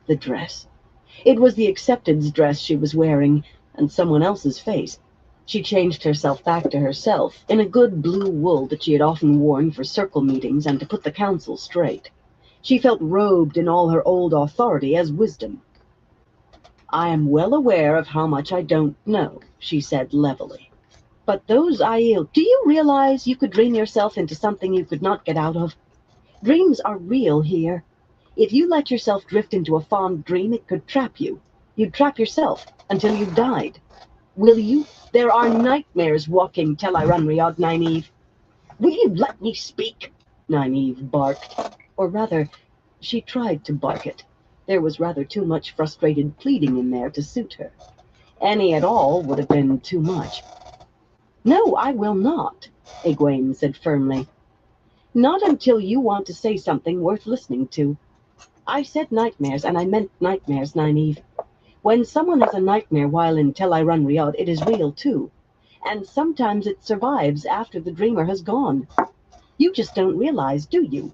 The dress. It was the acceptance dress she was wearing, and someone else's face. She changed herself back to herself, in a good blue wool that she had often worn for circle meetings and to put the council straight. She felt robed in all her old authority as wisdom. "I am well aware of how much I don't know," she said levelly. "But those Aiel, do you realize you could dream yourself into something you could not get out of? Dreams are real here. If you let yourself drift into a fond dream, it could trap you. You'd trap yourself until you died. Will you? There are nightmares walking Tel Riyad, Nynaeve." "Will you let me speak?" Nynaeve barked. Or rather, she tried to bark it. There was rather too much frustrated pleading in there to suit her. Any at all would have been too much. "No, I will not," Egwene said firmly. "Not until you want to say something worth listening to. I said nightmares, and I meant nightmares, Nynaeve. When someone has a nightmare while in Tel Riyad, it is real too. And sometimes it survives after the dreamer has gone. You just don't realize, do you?"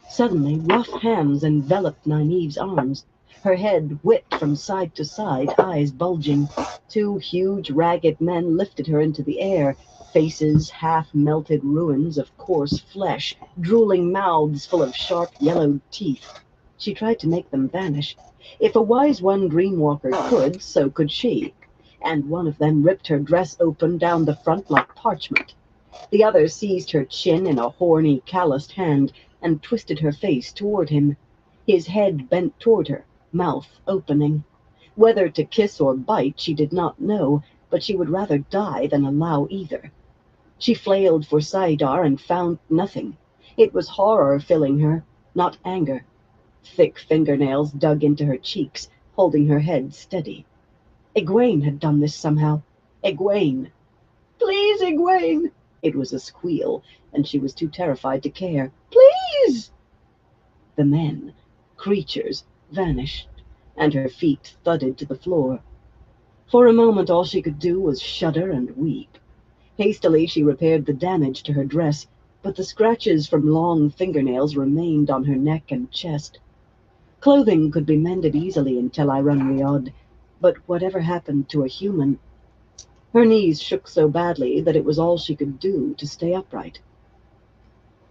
Suddenly, rough hands enveloped Nynaeve's arms. Her head whipped from side to side, eyes bulging. Two huge, ragged men lifted her into the air, faces half-melted ruins of coarse flesh, drooling mouths full of sharp, yellowed teeth. She tried to make them vanish. If a wise one dreamwalker could, so could she. And one of them ripped her dress open down the front like parchment. The other seized her chin in a horny, calloused hand and twisted her face toward him. His head bent toward her, mouth opening. Whether to kiss or bite she did not know, but she would rather die than allow either. She flailed for Saidar and found nothing. It was horror filling her, not anger. Thick fingernails dug into her cheeks, holding her head steady. Egwene had done this somehow. Egwene. "Please, Egwene!" It was a squeal, and she was too terrified to care. "Please!" The men, creatures, vanished, and her feet thudded to the floor. For a moment all she could do was shudder and weep. Hastily she repaired the damage to her dress, but the scratches from long fingernails remained on her neck and chest. Clothing could be mended easily in Tel Riyad, but whatever happened to a human? Her knees shook so badly that it was all she could do to stay upright.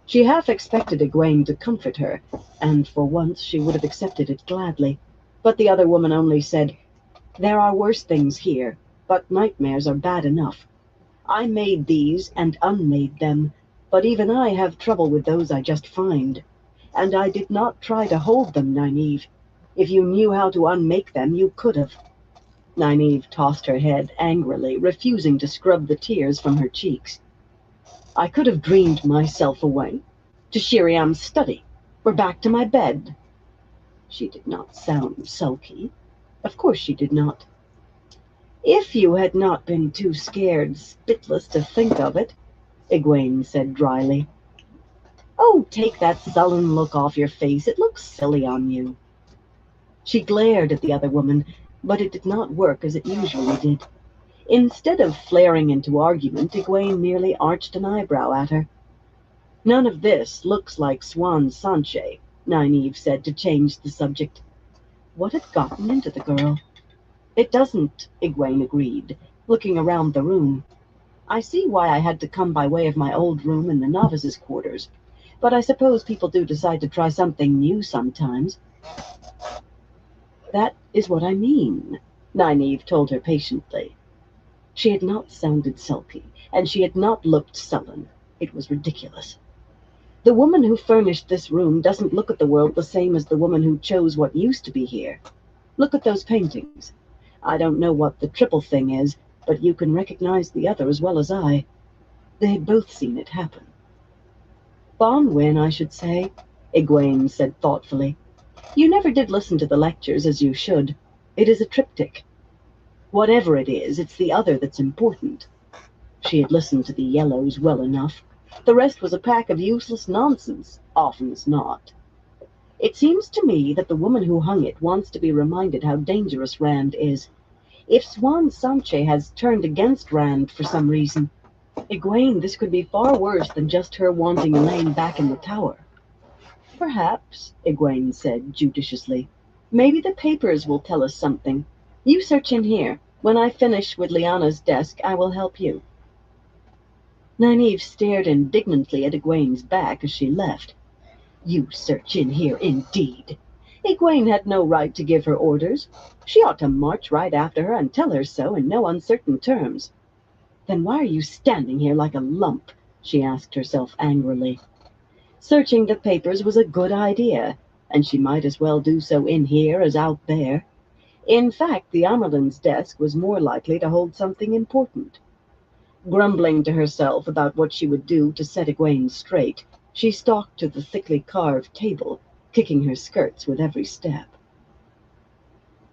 She half expected Egwene to comfort her, and for once she would have accepted it gladly. But the other woman only said, "There are worse things here, but nightmares are bad enough. I made these and unmade them, but even I have trouble with those I just find. And I did not try to hold them, Nynaeve. If you knew how to unmake them, you could have." Nynaeve tossed her head angrily, refusing to scrub the tears from her cheeks. "I could have dreamed myself away, to Shiriam's study, or back to my bed." She did not sound sulky. Of course she did not. "If you had not been too scared spitless to think of it," Egwene said dryly. "Oh, take that sullen look off your face. It looks silly on you." She glared at the other woman, but it did not work as it usually did. Instead of flaring into argument, Egwene merely arched an eyebrow at her. "None of this looks like Swan Sanche," Nynaeve said to change the subject. What had gotten into the girl? "It doesn't," Egwene agreed, looking around the room. "I see why I had to come by way of my old room in the novices' quarters, but I suppose people do decide to try something new sometimes." "That is what I mean," Nynaeve told her patiently. She had not sounded sulky, and she had not looked sullen. It was ridiculous. "The woman who furnished this room doesn't look at the world the same as the woman who chose what used to be here. Look at those paintings. I don't know what the triple thing is, but you can recognize the other as well as I. They had both seen it happen." "Bonwyn, I should say," Egwene said thoughtfully. "You never did listen to the lectures as you should. It is a triptych. Whatever it is, it's the other that's important." She had listened to the yellows well enough. The rest was a pack of useless nonsense, often as not. "It seems to me that the woman who hung it wants to be reminded how dangerous Rand is. If Swan Sanche has turned against Rand for some reason, Egwene, this could be far worse than just her wanting Elaine back in the tower." "Perhaps," Egwene said judiciously. Maybe the papers will tell us something. You search in here. When I finish with Liana's desk, I will help you. Nynaeve stared indignantly at Egwene's back as she left. You search in here, indeed. Egwene had no right to give her orders. She ought to march right after her and tell her so in no uncertain terms. Then why are you standing here like a lump? She asked herself angrily. Searching the papers was a good idea, and she might as well do so in here as out there. In fact, the Amerlin's desk was more likely to hold something important. Grumbling to herself about what she would do to set Egwene straight, she stalked to the thickly carved table, kicking her skirts with every step.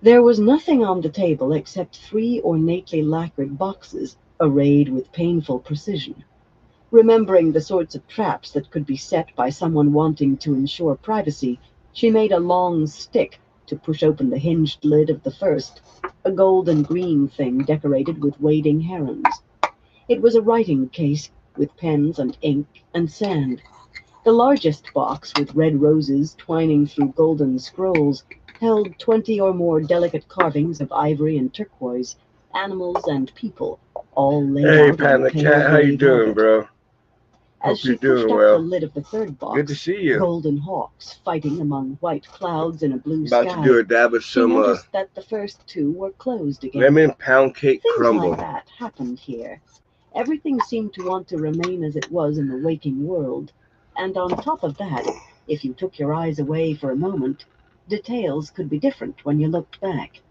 There was nothing on the table except 3 ornately lacquered boxes, arrayed with painful precision. Remembering the sorts of traps that could be set by someone wanting to ensure privacy, she made a long stick to push open the hinged lid of the first, a golden green thing decorated with wading herons. It was a writing case with pens and ink and sand. The largest box, with red roses twining through golden scrolls, held 20 or more delicate carvings of ivory and turquoise, animals and people, all laid Hey, out in Pat the pale Cat, how you gray doing, velvet. bro? As Hope you're she pushed doing up the well. lid of the third Good to box, see you. golden hawks fighting among white clouds in a blue About to do sky, a dab of she some noticed that the first 2 were closed again. lemon pound cake Things crumble. like that happened here. Everything seemed to want to remain as it was in the waking world, and on top of that, if you took your eyes away for a moment, details could be different when you looked back.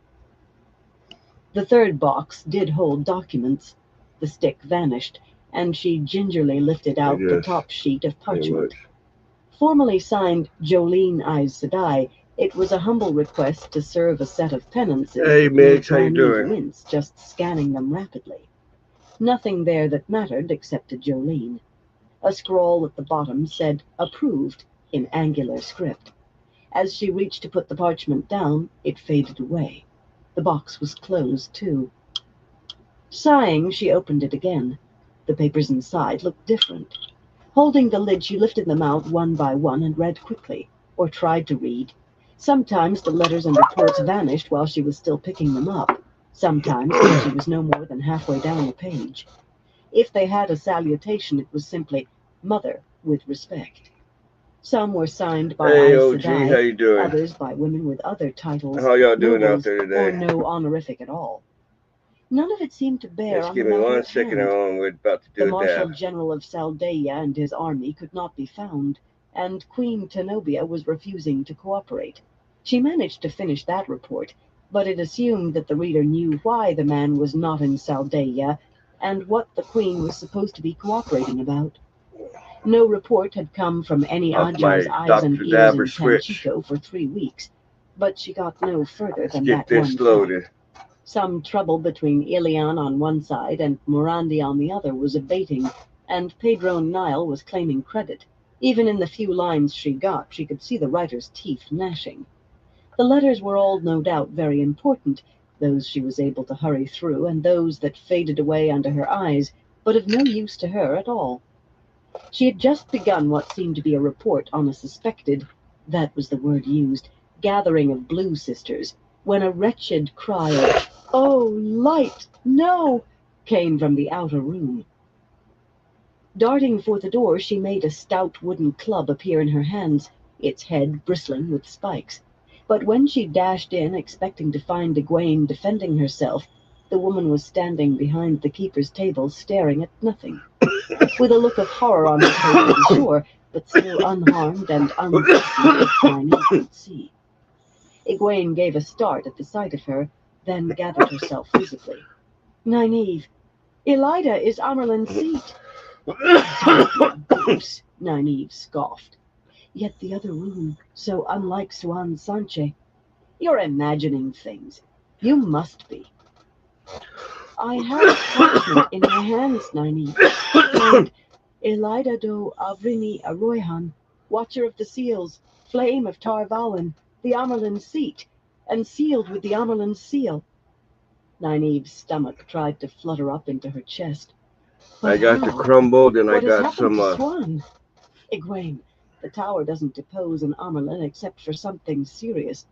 The third box did hold documents. The stick vanished, and she gingerly lifted out the Yes, top sheet of pretty parchment. much. Formally signed Jolene Aes Sedai, it was a humble request to serve a set of penances Hey, that made Migs, how you Nynaeve doing? wince just scanning them rapidly. Nothing there that mattered except to Jolene. A scrawl at the bottom said "Approved" in angular script. As she reached to put the parchment down, it faded away. The box was closed, too. Sighing, she opened it again. The papers inside looked different. Holding the lid, she lifted them out one by one and read quickly, or tried to read. Sometimes the letters and reports vanished while she was still picking them up, sometimes when she was no more than halfway down the page. If they had a salutation, it was simply "Mother, with respect." Some were signed by Hey, Aes OG, how Sedai, you doing? others by women with other titles, How y'all doing out nobles, there or today? no honorific at all. None of it seemed to bear Just on the give me matter 1 at second, hand. we're about to The do a Marshal dab. General of Saldaia and his army could not be found, and Queen Tenobia was refusing to cooperate. She managed to finish that report, but it assumed that the reader knew why the man was not in Saldaia and what the Queen was supposed to be cooperating about. No report had come from any Off Ajo's my eyes and Dr. ears Dabber in switch. Tanchico for 3 weeks, but she got no further Let's than get that one this fact. loaded. Some trouble between Ilian on one side and Morandi on the other was abating, and Pedro Nile was claiming credit. Even in the few lines she got, she could see the writer's teeth gnashing. The letters were all no doubt very important, those she was able to hurry through, and those that faded away under her eyes, but of no use to her at all. She had just begun what seemed to be a report on a suspected, that was the word used, gathering of Blue Sisters, when a wretched cry of "Oh, light! No!" came from the outer room. Darting for the door, she made a stout wooden club appear in her hands, its head bristling with spikes. But when she dashed in, expecting to find Egwene defending herself, the woman was standing behind the keeper's table, staring at nothing. With a look of horror on her face, to be sure, but still unharmed and unfrightened, as Nynaeve could see. Egwene gave a start at the sight of her, then gathered herself visibly. "Nynaeve, Elida is Amerlin's seat." "Don't be a goose," Nynaeve scoffed. "Yet the other room, so unlike Suan Sanche. You're imagining things. You must be." "I have parchment in my hands, Nynaeve, signed Elida do Avrini Aroyhan, Watcher of the Seals, Flame of Tar Valon, the Amerlin seat, and sealed with the Amerlin seal." Nynaeve's stomach tried to flutter up into her chest. I "But got the how? crumbled and I What has got happened some, to Swan?" "Egwene, the tower doesn't depose an Amerlin except for something serious.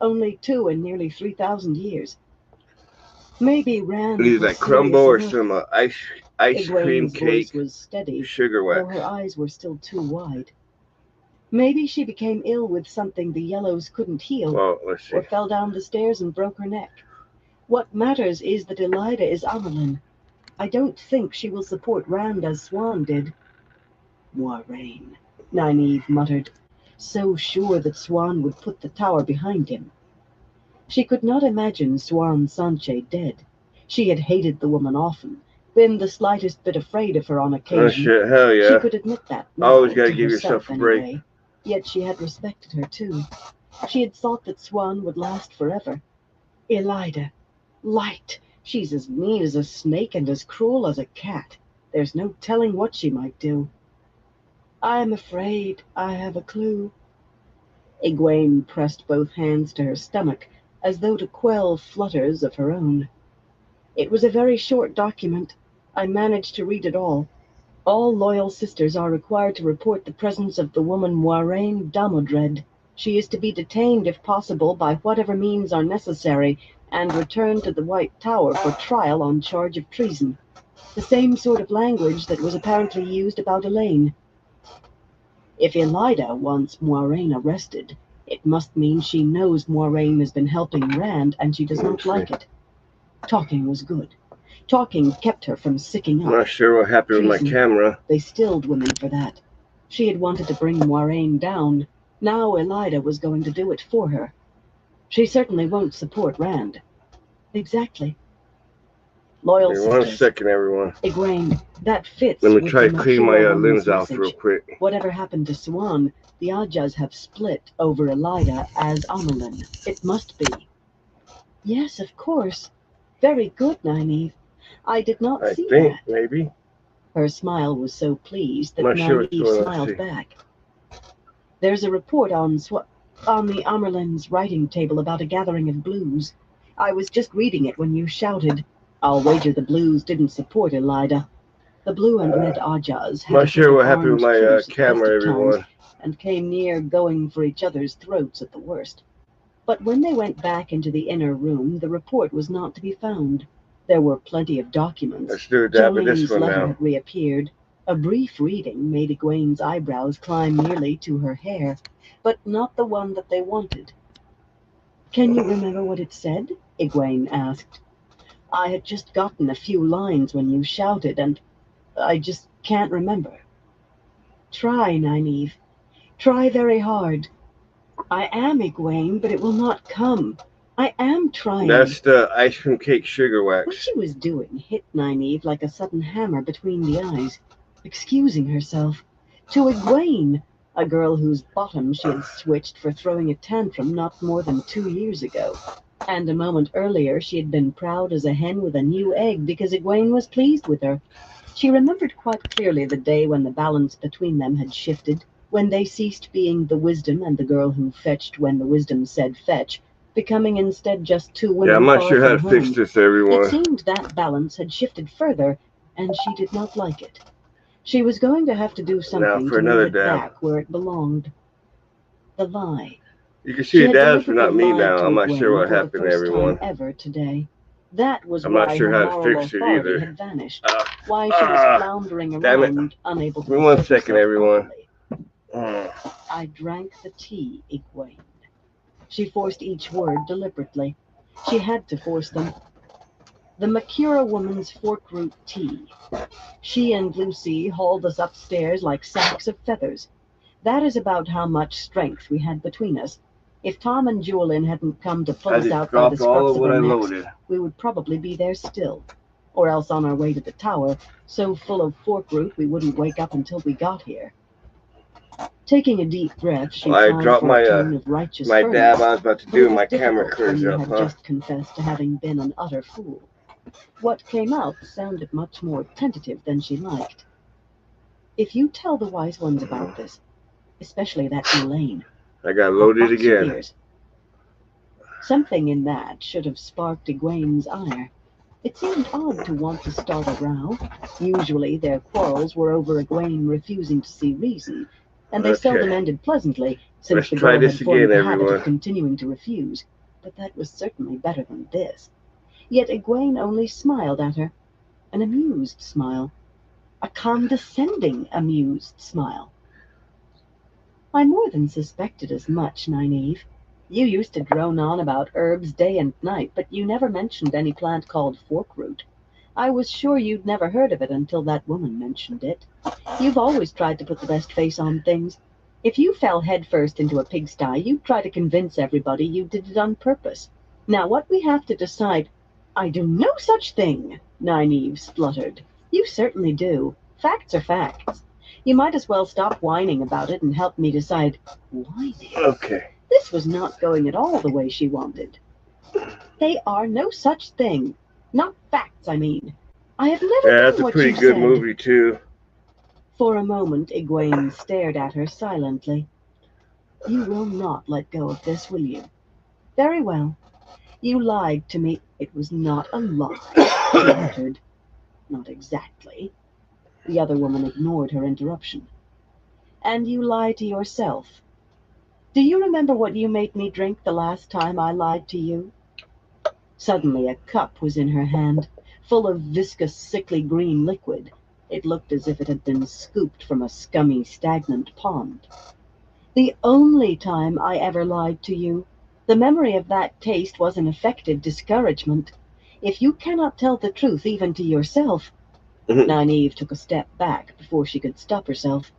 Only 2 in nearly 3,000 years. Maybe Rand These was like crumble or serious enough. some ice cream Egwene's voice cake, was steady, sugar though wax. her eyes were still too wide. Maybe she became ill with something the Yellows couldn't heal, Well, let's see. or fell down the stairs and broke her neck. What matters is that Elida is Amelin. I don't think she will support Rand as Swan did. Moiraine, Nynaeve muttered, so sure that Swan would put the tower behind him. She could not imagine Swan Sanche dead. She had hated the woman often, been the slightest bit afraid of her on Oh occasion. shit, hell She yeah. could admit that now, Always gotta to give herself yourself a break. anyway. Yet she had respected her too. She had thought that Swan would last forever. Elida, light. She's as mean as a snake and as cruel as a cat. There's no telling what she might do. I'm afraid I have a clue. Egwene pressed both hands to her stomach, as though to quell flutters of her own. It was a very short document. I managed to read it all. All loyal sisters are required to report the presence of the woman Moiraine Damodred. She is to be detained, if possible, by whatever means are necessary, and returned to the White Tower for trial on charge of treason. The same sort of language that was apparently used about Elaine. If Elida wants Moiraine arrested, it must mean she knows Moiraine has been helping Rand, and she does not like it. Talking was good. Talking kept her from sicking I'm up. not sure what happened with my Treason. camera. They stilled women for that. She had wanted to bring Moiraine down. Now Elida was going to do it for her. She certainly won't support Rand. Exactly. Loyal Hey, 1 sisters. second, everyone. Egwene, that fits Let me with try the to clean my Makira woman's lens off real message. quick. Whatever happened to Swan, the Ajahs have split over Elida as Amelin. It must be. Yes, of course. Very good, Nynaeve. I did not I see think, that. maybe. Her smile was so pleased I'm that not sure what's Nynaeve going on. Let's smiled see. back. There's a report on the Amerlin's writing table about a gathering of blues. I was just reading it when you shouted. I'll wager the blues didn't support Elida. The blue and red Ajahs I'm had not a sure sort what of happened with armed my truce at the best camera, of times, everyone. and came near going for each other's throats at the worst. But when they went back into the inner room, the report was not to be found. There were plenty of documents. Let's do a dab of this Jolene's one letter now. had reappeared. A brief reading made Egwene's eyebrows climb nearly to her hair, but not the one that they wanted. Can you remember what it said? Egwene asked. I had just gotten a few lines when you shouted, and I just can't remember. Try, Nynaeve. Try very hard. I am Egwene, but it will not come. I am trying. That's the ice cream cake sugar What wax. she was doing hit Nynaeve like a sudden hammer between the eyes, excusing herself. To Egwene, a girl whose bottom she had switched for throwing a tantrum not more than 2 years ago. And a moment earlier she had been proud as a hen with a new egg because Egwene was pleased with her. She remembered quite clearly the day when the balance between them had shifted, when they ceased being the wisdom and the girl who fetched when the wisdom said fetch, becoming instead just 2 women Yeah, I'm not far sure how to from fix home. this, It everyone. seemed that balance had shifted further, and she did not like it. She was going to have to do Now something for to move another it dab. back where it belonged. The lie. You can She see the had dabs, but deliberately not me lied now. to I'm not sure Egwene what for the happened, first time everyone. ever today. That was I'm not why sure her how to moral fix it authority either. had vanished, why she was floundering Damn it. around, unable to Give me 1 assert second, herself everyone. properly. I drank the tea, Egwene. She forced each word deliberately. She had to force them. The Makira woman's fork-root tea. She and Lucy hauled us upstairs like sacks of feathers. That is about how much strength we had between us. If Tom and Julian hadn't come to pull I us just out by the dropped all scruffs of of what our I necks, loaded. we would probably be there still. Or else on our way to the tower, so full of fork-root we wouldn't wake up until we got here. Taking a deep breath, she Well, I tried dropped for a tone of righteous my dab firmness, I was about to but do. it was My camera difficult when curves you up, had huh? just confessed to having been an utter fool. What came out sounded much more tentative than she liked. If you tell the wise ones about this, especially that Elaine, I got I'll loaded box your again. ears. Something in that should have sparked Egwene's ire. It seemed odd to want to start a row. Usually their quarrels were over Egwene refusing to see reason, and they seldom ended pleasantly, since Let's the try girl this had formed again, the habit everyone. of continuing to refuse. But that was certainly better than this. Yet Egwene only smiled at her, an amused smile, a condescending amused smile. I more than suspected as much, Nynaeve. You used to drone on about herbs day and night, but you never mentioned any plant called forkroot. I was sure you'd never heard of it until that woman mentioned it. You've always tried to put the best face on things. If you fell headfirst into a pigsty, you'd try to convince everybody you did it on purpose. Now what we have to decide— I do no such thing, Nynaeve spluttered. You certainly do. Facts are facts. You might as well stop whining about it and help me decide. Whining? Okay. This was not going at all the way she wanted. They are no such thing. Not facts, I mean. I have never Yeah, done that's a what pretty you good said. movie too. For a moment, Egwene stared at her silently. You will not let go of this, will you? Very well. You lied to me. It was not a lie, she muttered. Not exactly. The other woman ignored her interruption. And you lied to yourself. Do you remember what you made me drink the last time I lied to you? Suddenly a cup was in her hand, full of viscous, sickly green liquid. It looked as if it had been scooped from a scummy, stagnant pond. The only time I ever lied to you. The memory of that taste was an effective discouragement. If you cannot tell the truth even to yourself— Nynaeve took a step back before she could stop herself.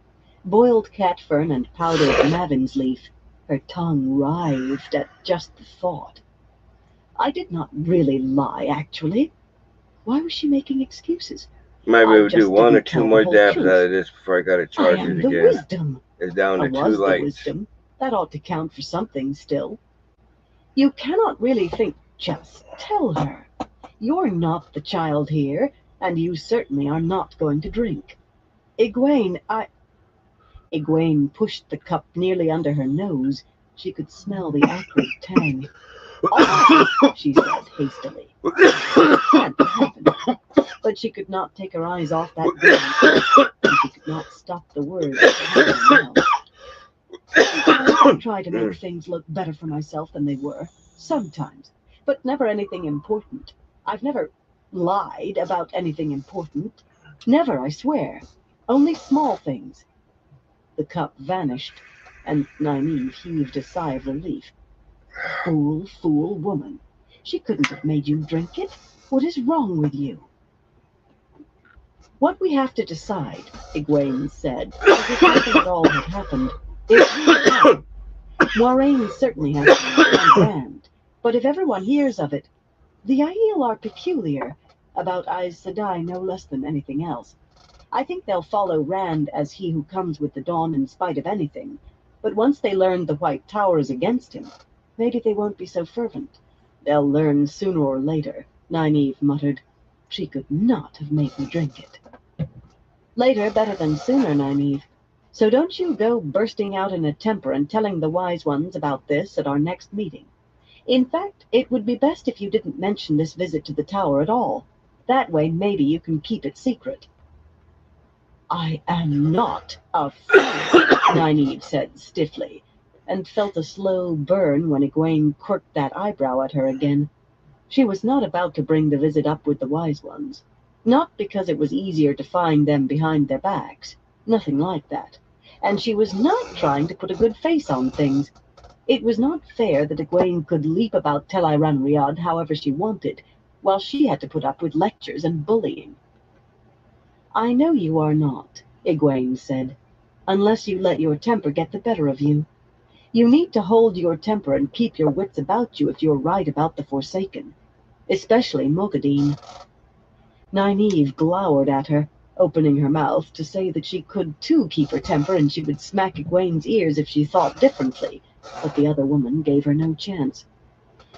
Boiled catfern and powdered mavin's leaf. Her tongue writhed at just the thought. I did not really lie, actually. Why was she making excuses? Might be I able to do just one or didn't two tell the more whole dabs out truth. of this before I gotta I charge it am the again. wisdom. It's down I to 2 was the lights. wisdom. That ought to count for something still. You cannot really think— Just tell her. You're not the child here, and you certainly are not going to drink. Egwene, Egwene pushed the cup nearly under her nose. She could smell the acrid tang. All right, she said hastily. It had to happen. But she could not take her eyes off that girl, and she could not stop the words out of her mouth. I try to make things look better for myself than they were, sometimes, but never anything important. I've never lied about anything important. Never, I swear. Only small things. The cup vanished, and Nynaeve heaved a sigh of relief. Fool, fool woman. She couldn't have made you drink it. What is wrong with you? What we have to decide, Egwene said, as if nothing at all had happened, is who. Moiraine certainly has and Rand, but if everyone hears of it— the Aiel are peculiar, about Aes Sedai no less than anything else. I think they'll follow Rand as he who comes with the dawn in spite of anything, but once they learn the White Tower is against him, maybe they won't be so fervent. They'll learn sooner or later, Nynaeve muttered. She could not have made me drink it. Later better than sooner, Nynaeve. So don't you go bursting out in a temper and telling the wise ones about this at our next meeting. In fact, it would be best if you didn't mention this visit to the tower at all. That way, maybe you can keep it secret. I am not a fool, Nynaeve said stiffly, and felt a slow burn when Egwene quirked that eyebrow at her again. She was not about to bring the visit up with the wise ones. Not because it was easier to find them behind their backs. Nothing like that. And she was not trying to put a good face on things. It was not fair that Egwene could leap about Tel Riyadh however she wanted, while she had to put up with lectures and bullying. I know you are not, Egwene said, unless you let your temper get the better of you. You need to hold your temper and keep your wits about you if you're right about the Forsaken, especially Mogadine. Nynaeve glowered at her, opening her mouth to say that she could too keep her temper and she would smack Egwene's ears if she thought differently, but the other woman gave her no chance.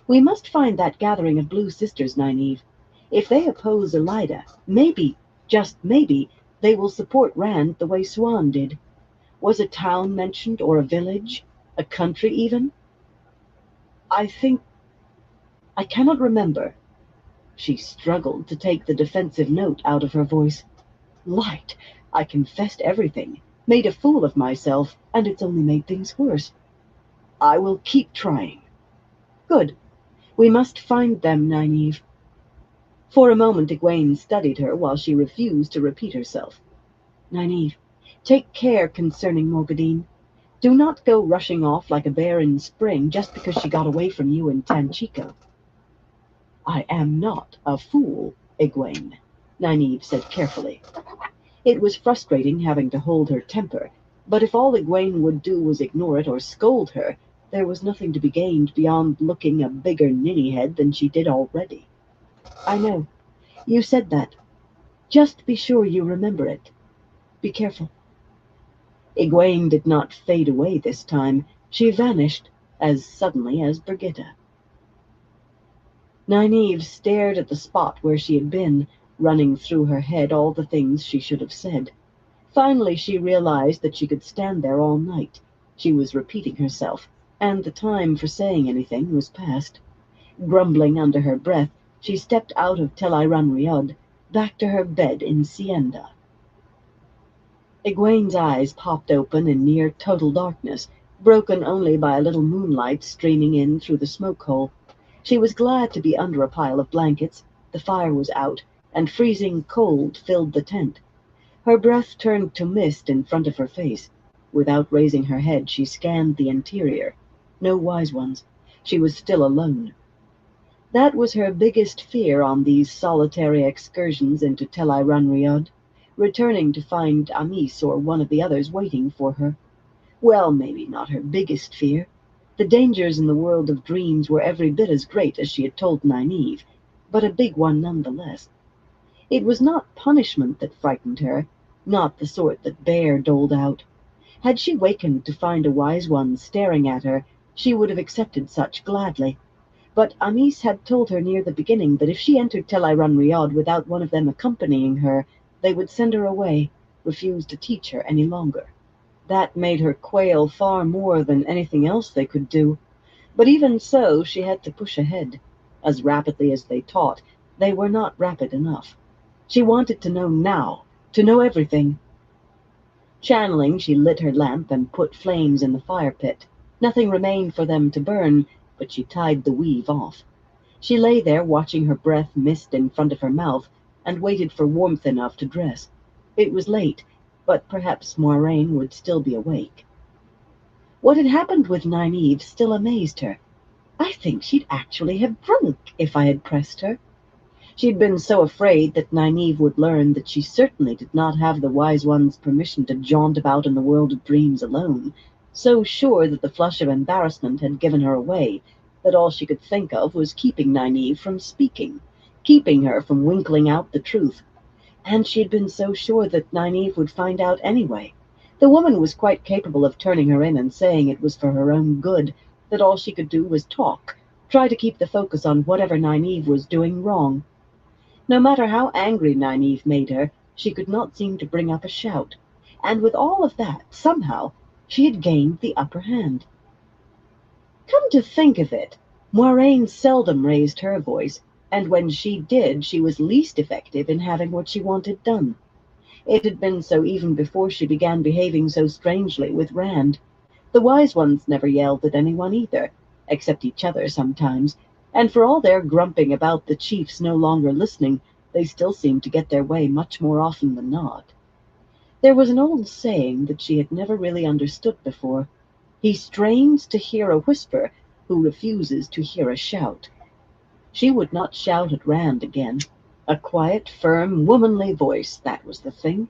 We must find that gathering of Blue Sisters, Nynaeve. If they oppose Elida, maybe, just maybe, they will support Rand the way Swan did. Was a town mentioned, or a village? A country, even? I cannot remember. She struggled to take the defensive note out of her voice. Light, I confessed everything. Made a fool of myself, and it's only made things worse. I will keep trying. Good. We must find them, Nynaeve. For a moment Egwene studied her while she refused to repeat herself. Nynaeve, take care concerning Morgadine. Do not go rushing off like a bear in spring just because she got away from you in Tanchico. I am not a fool, Egwene, Nynaeve said carefully. It was frustrating having to hold her temper, but if all Egwene would do was ignore it or scold her, there was nothing to be gained beyond looking a bigger ninny-head than she did already. I know. You said that. Just be sure you remember it. Be careful. Egwene did not fade away this time. She vanished as suddenly as Brigitta. Nynaeve stared at the spot where she had been, running through her head all the things she should have said. Finally she realized that she could stand there all night. She was repeating herself, and the time for saying anything was past. Grumbling under her breath, she stepped out of Tel Riyadh, back to her bed in Sienda. Egwene's eyes popped open in near total darkness, broken only by a little moonlight streaming in through the smoke hole. She was glad to be under a pile of blankets. The fire was out, and freezing cold filled the tent. Her breath turned to mist in front of her face. Without raising her head, she scanned the interior. No wise ones. She was still alone. That was her biggest fear on these solitary excursions into Tel Riyadh, returning to find Amis or one of the others waiting for her. Well, maybe not her biggest fear. The dangers in the world of dreams were every bit as great as she had told Nynaeve, but a big one nonetheless. It was not punishment that frightened her, not the sort that Bear doled out. Had she wakened to find a wise one staring at her, she would have accepted such gladly. But Amis had told her near the beginning that if she entered Tel Riyadh without one of them accompanying her, they would send her away, refuse to teach her any longer. That made her quail far more than anything else they could do. But even so, she had to push ahead. As rapidly as they taught, they were not rapid enough. She wanted to know now, to know everything. Channeling, she lit her lamp and put flames in the fire pit. Nothing remained for them to burn, but she tied the weave off. She lay there watching her breath mist in front of her mouth and waited for warmth enough to dress. It was late, but perhaps Moiraine would still be awake. What had happened with Nynaeve still amazed her. I think she'd actually have drunk if I had pressed her. She'd been so afraid that Nynaeve would learn that she certainly did not have the Wise One's permission to jaunt about in the world of dreams alone, so sure that the flush of embarrassment had given her away, that all she could think of was keeping Nynaeve from speaking, keeping her from winkling out the truth. And she had been so sure that Nynaeve would find out anyway. The woman was quite capable of turning her in and saying it was for her own good, that all she could do was talk, try to keep the focus on whatever Nynaeve was doing wrong. No matter how angry Nynaeve made her, she could not seem to bring up a shout. And with all of that, somehow, she had gained the upper hand. Come to think of it, Moiraine seldom raised her voice, and when she did, she was least effective in having what she wanted done. It had been so even before she began behaving so strangely with Rand. The Wise Ones never yelled at anyone either, except each other sometimes, and for all their grumping about the chiefs no longer listening, they still seemed to get their way much more often than not. There was an old saying that she had never really understood before. He strains to hear a whisper who refuses to hear a shout. She would not shout at Rand again. A quiet, firm, womanly voice, that was the thing.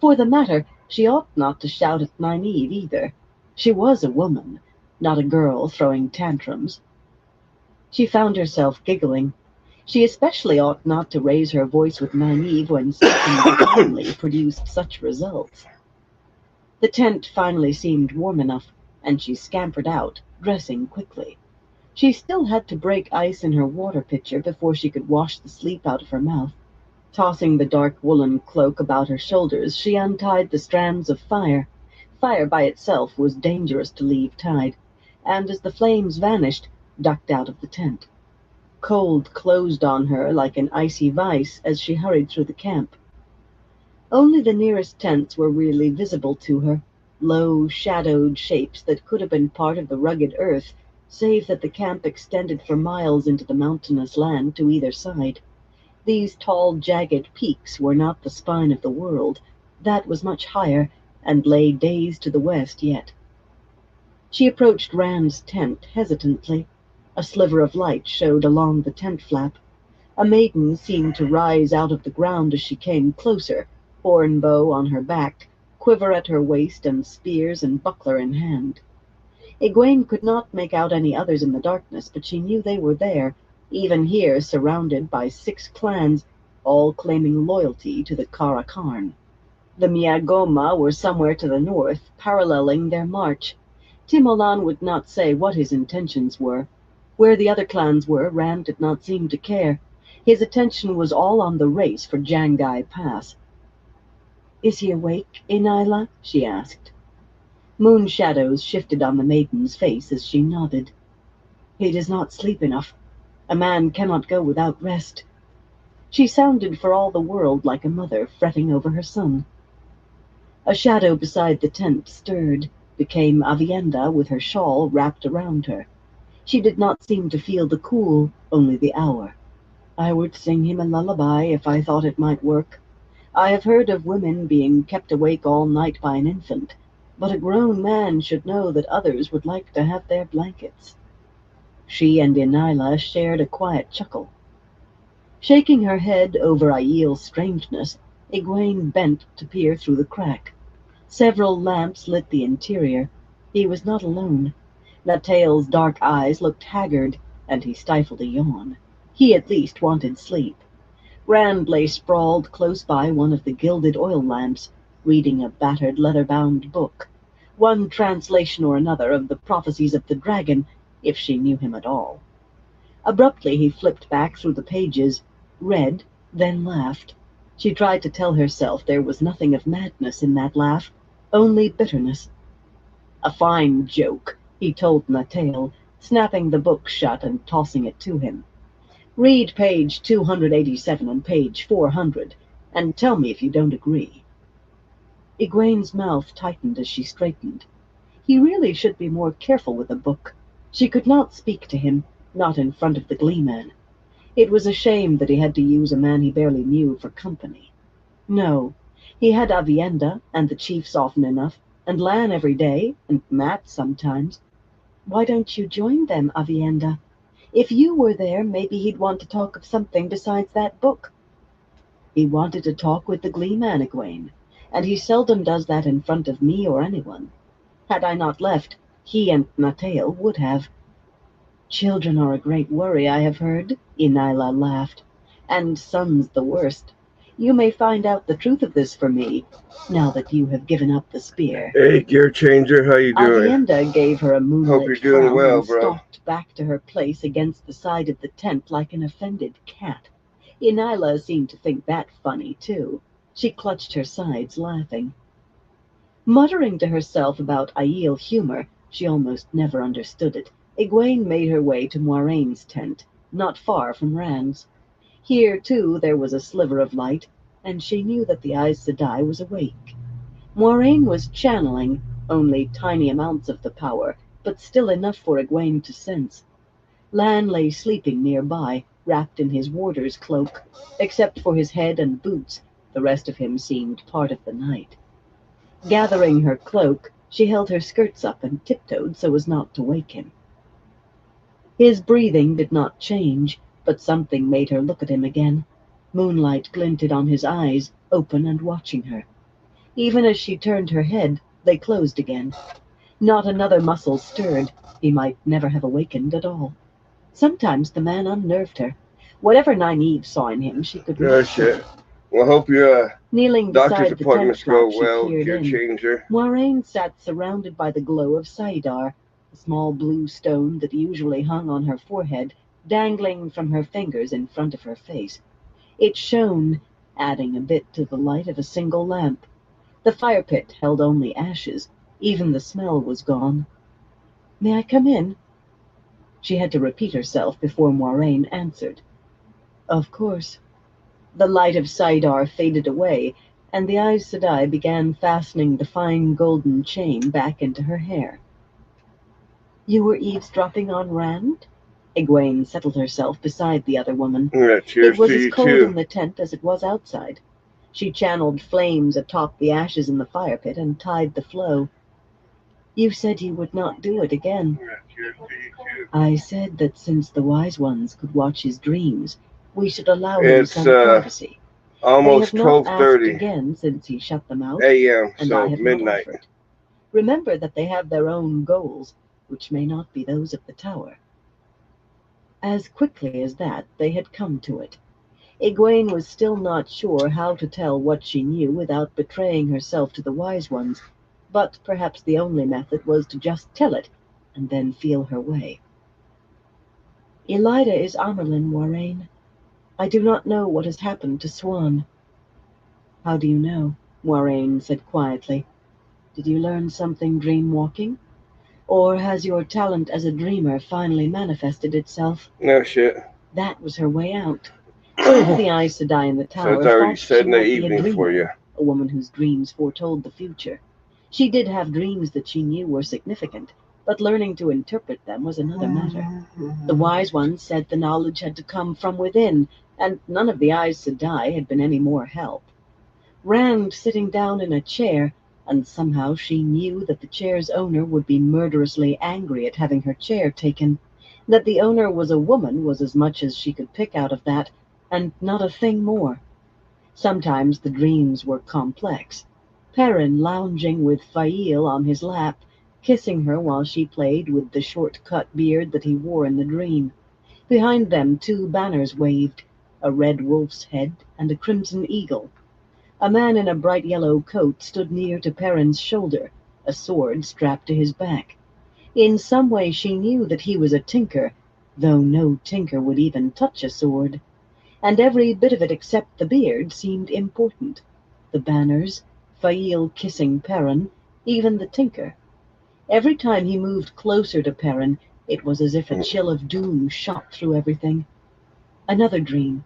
For the matter, she ought not to shout at Nynaeve either. She was a woman, not a girl throwing tantrums. She found herself giggling. She especially ought not to raise her voice with Nynaeve when speaking calmly produced such results. The tent finally seemed warm enough, and she scampered out, dressing quickly. She still had to break ice in her water pitcher before she could wash the sleep out of her mouth. Tossing the dark woolen cloak about her shoulders, she untied the strands of fire. Fire by itself was dangerous to leave tied, and as the flames vanished, ducked out of the tent. Cold closed on her like an icy vice as she hurried through the camp. Only the nearest tents were really visible to her, low, shadowed shapes that could have been part of the rugged earth, save that the camp extended for miles into the mountainous land to either side. These tall, jagged peaks were not the spine of the world. That was much higher, and lay days to the west yet. She approached Rand's tent hesitantly. A sliver of light showed along the tent flap. A maiden seemed to rise out of the ground as she came closer, horn bow on her back, quiver at her waist, and spears and buckler in hand. Egwene could not make out any others in the darkness, but she knew they were there, even here surrounded by 6 clans, all claiming loyalty to the Kara Karn. The Miagoma were somewhere to the north, paralleling their march. Timolan would not say what his intentions were. Where the other clans were, Rand did not seem to care. His attention was all on the race for Jangai Pass. "Is he awake, Inayla?" she asked. Moon shadows shifted on the maiden's face as she nodded. "He does not sleep enough. A man cannot go without rest." She sounded for all the world like a mother fretting over her son. A shadow beside the tent stirred, became Avienda with her shawl wrapped around her. She did not seem to feel the cool, only the hour. "I would sing him a lullaby if I thought it might work. I have heard of women being kept awake all night by an infant, but a grown man should know that others would like to have their blankets." She and Inayla shared a quiet chuckle. Shaking her head over Aiel's strangeness, Egwene bent to peer through the crack. Several lamps lit the interior. He was not alone. Natael's dark eyes looked haggard, and he stifled a yawn. He at least wanted sleep. Rand lay sprawled close by one of the gilded oil lamps, reading a battered leather-bound book. One translation or another of the prophecies of the dragon, if she knew him at all. Abruptly he flipped back through the pages, read, then laughed. She tried to tell herself there was nothing of madness in that laugh, only bitterness. "A fine joke," he told Natael, snapping the book shut and tossing it to him. "Read page 287 and page 400, and tell me if you don't agree." Egwene's mouth tightened as she straightened. He really should be more careful with a book. She could not speak to him, not in front of the Gleeman. It was a shame that he had to use a man he barely knew for company. No, he had Avienda and the chiefs often enough, and Lan every day, and Matt sometimes. "Why don't you join them, Avienda? If you were there, maybe he'd want to talk of something besides that book." "He wanted to talk with the Gleeman, Egwene, and he seldom does that in front of me or anyone. Had I not left, he and Natael would have." "Children are a great worry, I have heard," Inayla laughed. "And sons the worst. You may find out the truth of this for me, now that you have given up the spear." Hey, gear changer, how you doing? Avienda gave her a Hope you're moonlit doing frown well, and bro. stalked back to her place against the side of the tent like an offended cat. Inayla seemed to think that funny, too. She clutched her sides, laughing. Muttering to herself about Aiel humor, she almost never understood it, Egwene made her way to Moiraine's tent, not far from Rand's. Here, too, there was a sliver of light, and she knew that the Aes Sedai was awake. Moiraine was channeling, only tiny amounts of the power, but still enough for Egwene to sense. Lan lay sleeping nearby, wrapped in his warder's cloak. Except for his head and boots, the rest of him seemed part of the night. Gathering her cloak, she held her skirts up and tiptoed so as not to wake him. His breathing did not change, but something made her look at him again. Moonlight glinted on his eyes, open and watching her. Even as she turned her head, they closed again. Not another muscle stirred. He might never have awakened at all. Sometimes the man unnerved her. Whatever Nynaeve saw in him, she could not Shit. Well, hope your Kneeling doctor's beside the tent appointments go flap, she well, peered gear in. changer. Moiraine sat surrounded by the glow of Saidar, a small blue stone that usually hung on her forehead, dangling from her fingers in front of her face. It shone, adding a bit to the light of a single lamp. The fire pit held only ashes. Even the smell was gone. "May I come in?" She had to repeat herself before Moiraine answered. "Of course." The light of Saidar faded away, and the Aes Sedai began fastening the fine golden chain back into her hair. You were eavesdropping on Rand? Egwene settled herself beside the other woman. Yeah, It cheers was to as you cold too. in the tent as it was outside. She channeled flames atop the ashes in the fire pit and tied the flow. You said you would not do it again. Yeah, cheers to you too. I said that since the wise ones could watch his dreams, we should allow him It's some privacy. They almost have not asked 12:30 again since he shut them out, a.m. and I So have not midnight. offered. Remember that they have their own goals, which may not be those of the tower. As quickly as that, they had come to it. Egwene was still not sure how to tell what she knew without betraying herself to the wise ones, but perhaps the only method was to just tell it, and then feel her way. Elida is Amerlin, Moiraine. I do not know what has happened to Swan. How do you know? Moiraine said quietly. Did you learn something dream-walking? Or has your talent as a dreamer finally manifested itself? No shit. That was her way out. Some of the Aes Sedai in the So tower it's already thought she said in the might be a evening for dreamer, you. a woman whose dreams foretold the future. She did have dreams that she knew were significant, but learning to interpret them was another matter. The wise ones said the knowledge had to come from within, and none of the Aes Sedai had been any more help. Rand sitting down in a chair, and somehow she knew that the chair's owner would be murderously angry at having her chair taken. That the owner was a woman was as much as she could pick out of that, and not a thing more. Sometimes the dreams were complex. Perrin lounging with Fail on his lap, kissing her while she played with the short-cut beard that he wore in the dream. Behind them 2 banners waved, a red wolf's head and a crimson eagle. A man in a bright yellow coat stood near to Perrin's shoulder, a sword strapped to his back. In some way she knew that he was a tinker, though no tinker would even touch a sword. And every bit of it except the beard seemed important. The banners, Fail kissing Perrin, even the tinker. Every time he moved closer to Perrin, it was as if a chill of doom shot through everything. Another dream.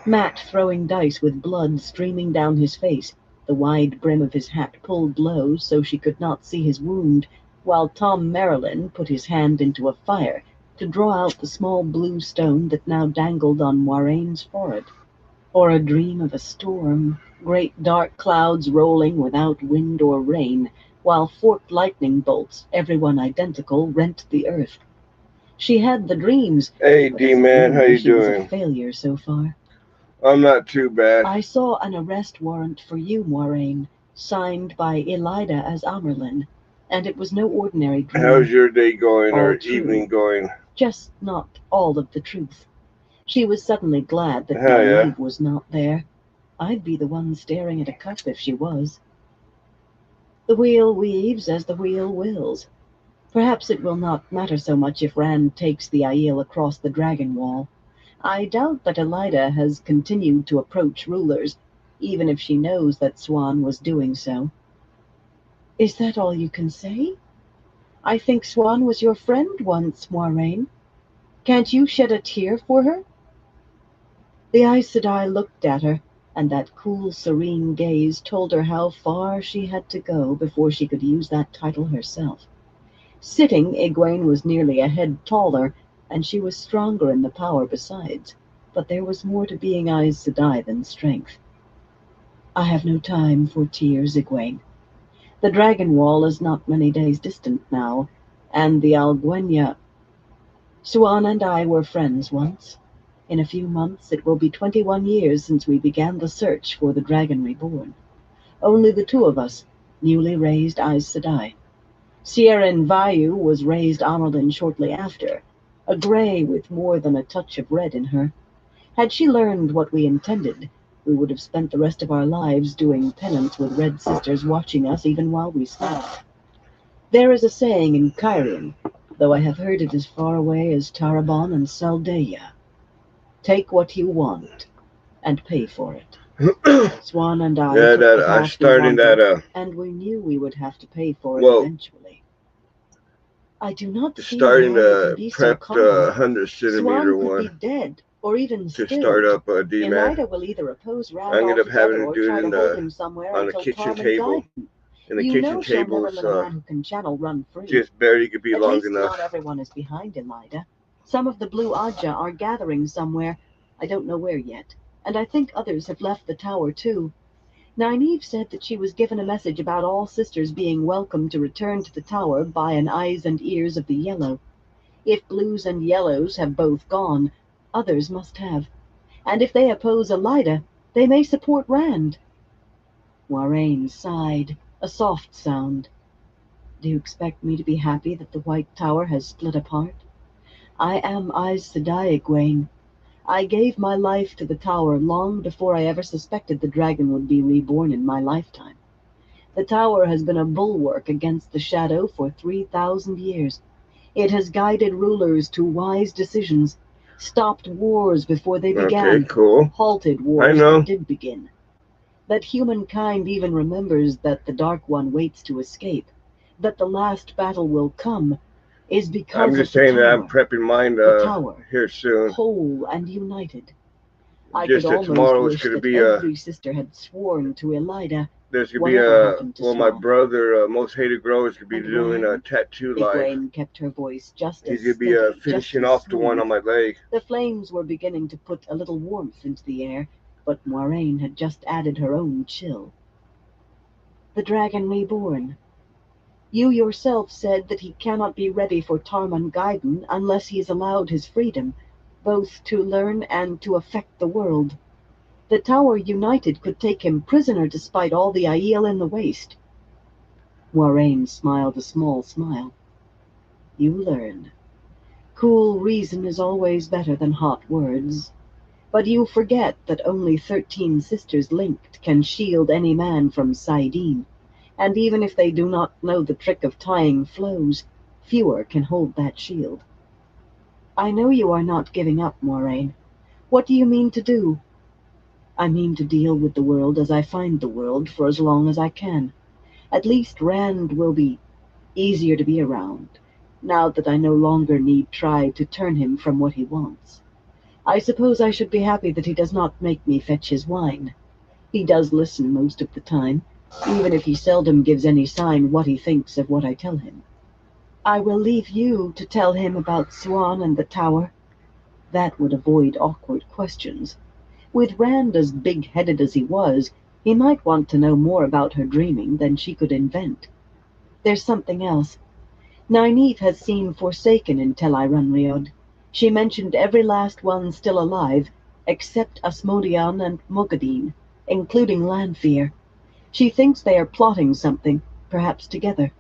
Matt throwing dice with blood streaming down his face, the wide brim of his hat pulled low so she could not see his wound, while Tom Merrilin put his hand into a fire to draw out the small blue stone that now dangled on Moiraine's forehead. Or a dream of a storm, great dark clouds rolling without wind or rain, while forked lightning bolts, every one identical, rent the earth. She had the dreams, Hey but as a D-Man, how dreamer you she was a doing? failure so far. I'm not too bad. I saw an arrest warrant for you, Moiraine, signed by Elida as Amerlin, and it was no ordinary How's dream. your day going All or true, evening going? just not all of the truth. She was suddenly glad that Hell yeah. Nynaeve was not there. I'd be the one staring at a cup if she was. The wheel weaves as the wheel wills. Perhaps it will not matter so much if Rand takes the Aiel across the dragon wall. I doubt that Elida has continued to approach rulers, even if she knows that Swan was doing so. Is that all you can say? I think Swan was your friend once, Moiraine. Can't you shed a tear for her? The Aes Sedai looked at her, and that cool, serene gaze told her how far she had to go before she could use that title herself. Sitting, Egwene was nearly a head taller, and she was stronger in the power besides. But there was more to being Aes Sedai than strength. I have no time for tears, Egwene. The dragon wall is not many days distant now, and the Alguenya. Swan and I were friends once. In a few months it will be 21 years since we began the search for the dragon reborn. Only the 2 of us, newly raised Aes Sedai. Sierran Vayu was raised Amerlin shortly after, a grey with more than a touch of red in her. Had she learned what we intended, we would have spent the rest of our lives doing penance with red sisters watching us even while we slept. There is a saying in Kyrian, though I have heard it as far away as Tarabon and Saldeia. Take what you want, and pay for it. Swan and I Yeah, took that the I path we starting wanted, that and we knew we would have to pay for it well, eventually. I do not see starting how you can to be so prep the calm. 100 centimeter Swan could be one. dead, Or even to still, start up a D-man. Elida will either oppose Rand I'm gonna have altogether to or do try it to in hold him somewhere on the until kitchen Tarman table. guide him. And the You kitchen know she'll never table's let a man who can channel run free. just barely could be At long least enough. not everyone is behind Elida. Some of the Blue Aja are gathering somewhere. I don't know where yet. And I think others have left the tower too. Nynaeve said that she was given a message about all sisters being welcome to return to the tower by an eyes and ears of the yellow. If blues and yellows have both gone, others must have. And if they oppose Elida, they may support Rand. Moiraine sighed, a soft sound. Do you expect me to be happy that the White Tower has split apart? I am Aes Sedai, Egwene. I gave my life to the Tower long before I ever suspected the dragon would be reborn in my lifetime. The Tower has been a bulwark against the Shadow for 3,000 years. It has guided rulers to wise decisions, stopped wars before they began, Okay, cool. halted I wars know. that did begin. That humankind even remembers that the Dark One waits to escape, that the last battle will come, is because I'm of just the saying that I'm Tower. prepping mine The Tower, here soon. whole and united. I Just could that almost tomorrow is wish gonna that be every sister had sworn to Elida. there's gonna be Whatever happened to my Swan? brother, most hated girl, is gonna be And doing a Rand? tattoo live. Egwene kept her voice just He's as gonna be steady, just finishing as off the one smooth. on my leg. The flames were beginning to put a little warmth into the air, but Moiraine had just added her own chill. The dragon reborn. You yourself said that he cannot be ready for Tarman Gaiden unless he is allowed his freedom, both to learn and to affect the world. The Tower United could take him prisoner despite all the Aiel in the waste. Moiraine smiled a small smile. You learn. Cool reason is always better than hot words. But you forget that only 13 sisters linked can shield any man from Saidin, and even if they do not know the trick of tying flows, fewer can hold that shield. I know you are not giving up, Moiraine. What do you mean to do? I mean to deal with the world as I find the world for as long as I can. At least Rand will be easier to be around, now that I no longer need try to turn him from what he wants. I suppose I should be happy that he does not make me fetch his wine. He does listen most of the time, even if he seldom gives any sign what he thinks of what I tell him. I will leave you to tell him about Swan and the Tower. That would avoid awkward questions. With Rand as big-headed as he was, he might want to know more about her dreaming than she could invent. There's something else. Nynaeve has seen Forsaken in Tel Iranriod. She mentioned every last one still alive, except Asmodean and Mogadine, including Lanfear. She thinks they are plotting something, perhaps together.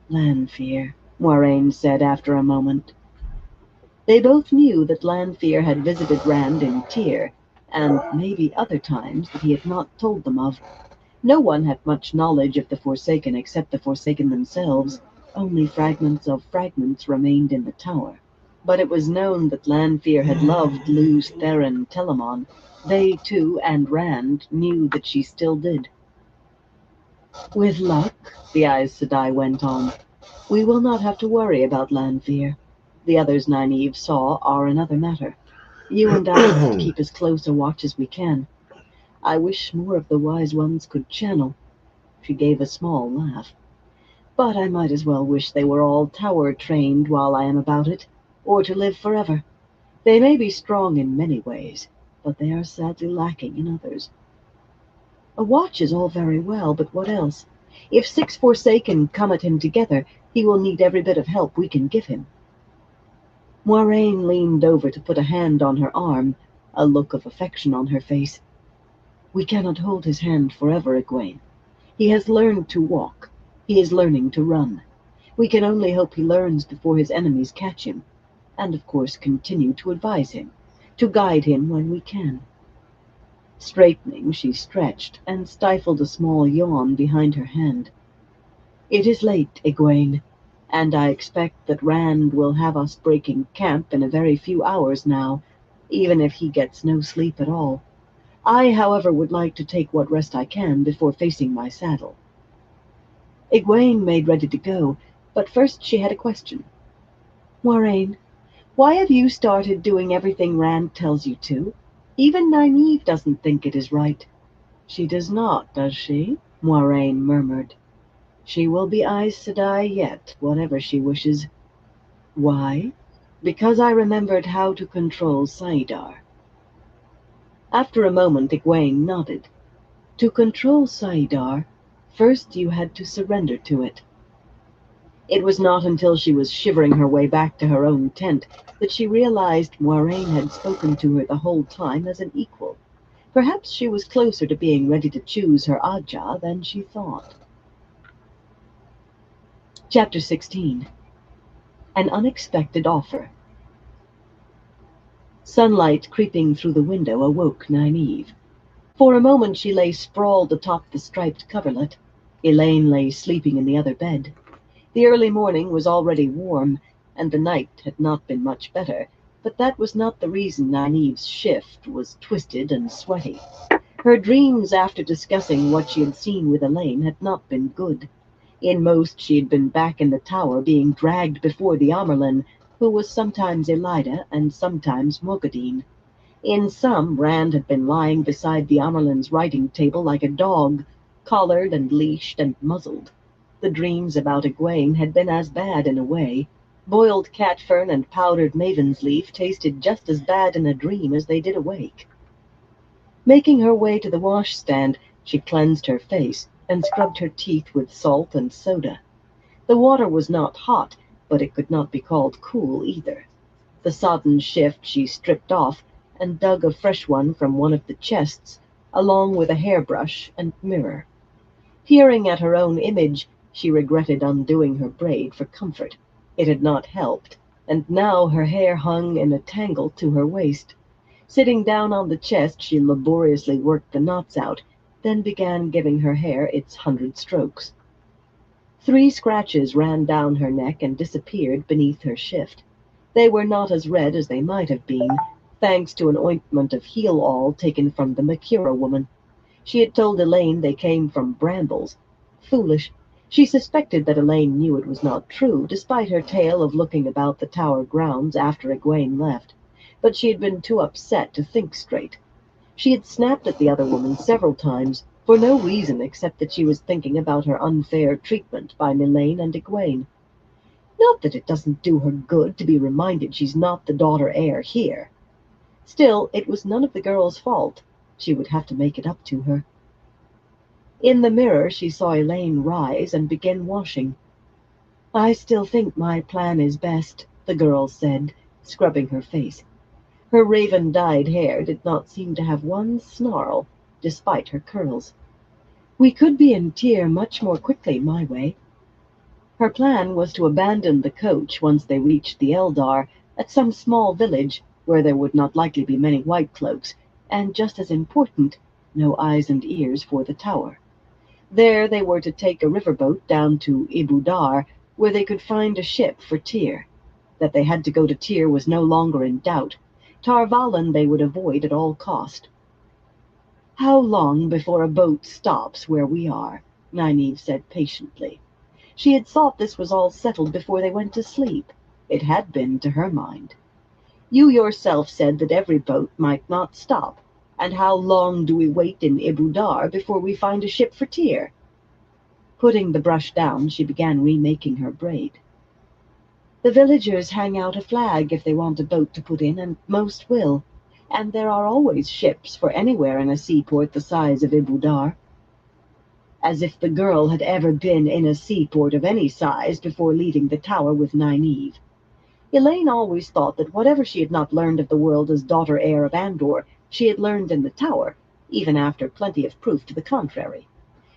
Lanfear, Moiraine said after a moment. They both knew that Lanfear had visited Rand in Tyr, and maybe other times that he had not told them of. No one had much knowledge of the Forsaken except the Forsaken themselves. Only fragments of fragments remained in the tower. But it was known that Lanfear had loved Lews Theron Telamon. They, too, and Rand, knew that she still did. With luck, the Aes Sedai went on, we will not have to worry about Lanfear. The others Nynaeve saw are another matter. You and I must keep as close a watch as we can. I wish more of the wise ones could channel. She gave a small laugh. But I might as well wish they were all tower-trained while I am about it, or to live forever. They may be strong in many ways, but they are sadly lacking in others. A watch is all very well, but what else? If 6 Forsaken come at him together, he will need every bit of help we can give him. Moiraine leaned over to put a hand on her arm, a look of affection on her face. We cannot hold his hand forever, Egwene. He has learned to walk. He is learning to run. We can only hope he learns before his enemies catch him, and of course continue to advise him, to guide him when we can. Straightening, she stretched and stifled a small yawn behind her hand. It is late, Egwene, and I expect that Rand will have us breaking camp in a very few hours now, even if he gets no sleep at all. I, however, would like to take what rest I can before facing my saddle. Egwene made ready to go, but first she had a question. Moiraine, Why have you started doing everything Rand tells you to? Even Nynaeve doesn't think it is right." "She does not, does she?" Moiraine murmured. "She will be Aes Sedai yet, whatever she wishes." "Why?" "Because I remembered how to control saidar." After a moment, Egwene nodded. "To control saidar, first you had to surrender to it." It was not until she was shivering her way back to her own tent that she realized Moiraine had spoken to her the whole time as an equal. Perhaps she was closer to being ready to choose her Ajah than she thought. Chapter 16. An Unexpected Offer. Sunlight creeping through the window awoke Nynaeve. For a moment she lay sprawled atop the striped coverlet. Elaine lay sleeping in the other bed. The early morning was already warm, and the night had not been much better, but that was not the reason Nynaeve's shift was twisted and sweaty. Her dreams after discussing what she had seen with Elaine had not been good. In most, she had been back in the tower being dragged before the Amerlin, who was sometimes Elida and sometimes Mogadine. In some, Rand had been lying beside the Amerlin's writing table like a dog, collared and leashed and muzzled. The dreams about Egwene had been as bad in a way. Boiled catfern and powdered maven's leaf tasted just as bad in a dream as they did awake. Making her way to the washstand, she cleansed her face and scrubbed her teeth with salt and soda. The water was not hot, but it could not be called cool either. The sodden shift she stripped off and dug a fresh one from one of the chests, along with a hairbrush and mirror. Peering at her own image, she regretted undoing her braid for comfort. It had not helped, and now her hair hung in a tangle to her waist. Sitting down on the chest, she laboriously worked the knots out, then began giving her hair its 100 strokes. 3 scratches ran down her neck and disappeared beneath her shift. They were not as red as they might have been, thanks to an ointment of heal-all taken from the Makira woman. She had told Elaine they came from brambles. Foolish. She suspected that Elaine knew it was not true, despite her tale of looking about the tower grounds after Egwene left. But she had been too upset to think straight. She had snapped at the other woman several times, for no reason except that she was thinking about her unfair treatment by Mylane and Egwene. Not that it doesn't do her good to be reminded she's not the daughter heir here. Still, it was none of the girl's fault. She would have to make it up to her. In the mirror, she saw Elaine rise and begin washing. "I still think my plan is best," the girl said, scrubbing her face. Her raven-dyed hair did not seem to have one snarl, despite her curls. "We could be in Tyr much more quickly my way." Her plan was to abandon the coach once they reached the Eldar at some small village where there would not likely be many white cloaks, and just as important, no eyes and ears for the tower. There they were to take a riverboat down to Ibudar, where they could find a ship for Tyr. That they had to go to Tyr was no longer in doubt. Tar Valon they would avoid at all cost. "How long before a boat stops where we are?" Nynaeve said patiently. She had thought this was all settled before they went to sleep. It had been to her mind. "You yourself said that every boat might not stop. And how long do we wait in Ibudar before we find a ship for Tyr?" Putting the brush down, she began remaking her braid. "The villagers hang out a flag if they want a boat to put in, and most will. And there are always ships for anywhere in a seaport the size of Ibudar." As if the girl had ever been in a seaport of any size before leaving the tower with Nynaeve. Elaine always thought that whatever she had not learned of the world as daughter heir of Andor, she had learned in the tower, even after plenty of proof to the contrary.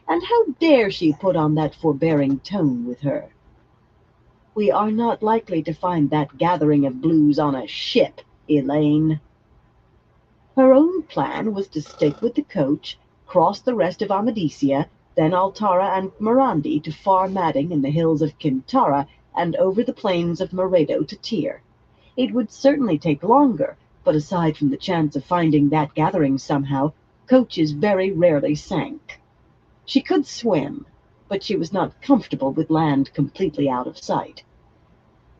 And how dare she put on that forbearing tone with her? "We are not likely to find that gathering of blues on a ship, Elaine." Her own plan was to stick with the coach, cross the rest of Amadicia, then Altara and Morandi to Far Madding in the hills of Kintara, and over the plains of Moredo to Tyr. It would certainly take longer, but aside from the chance of finding that gathering somehow, coaches very rarely sank. She could swim, but she was not comfortable with land completely out of sight.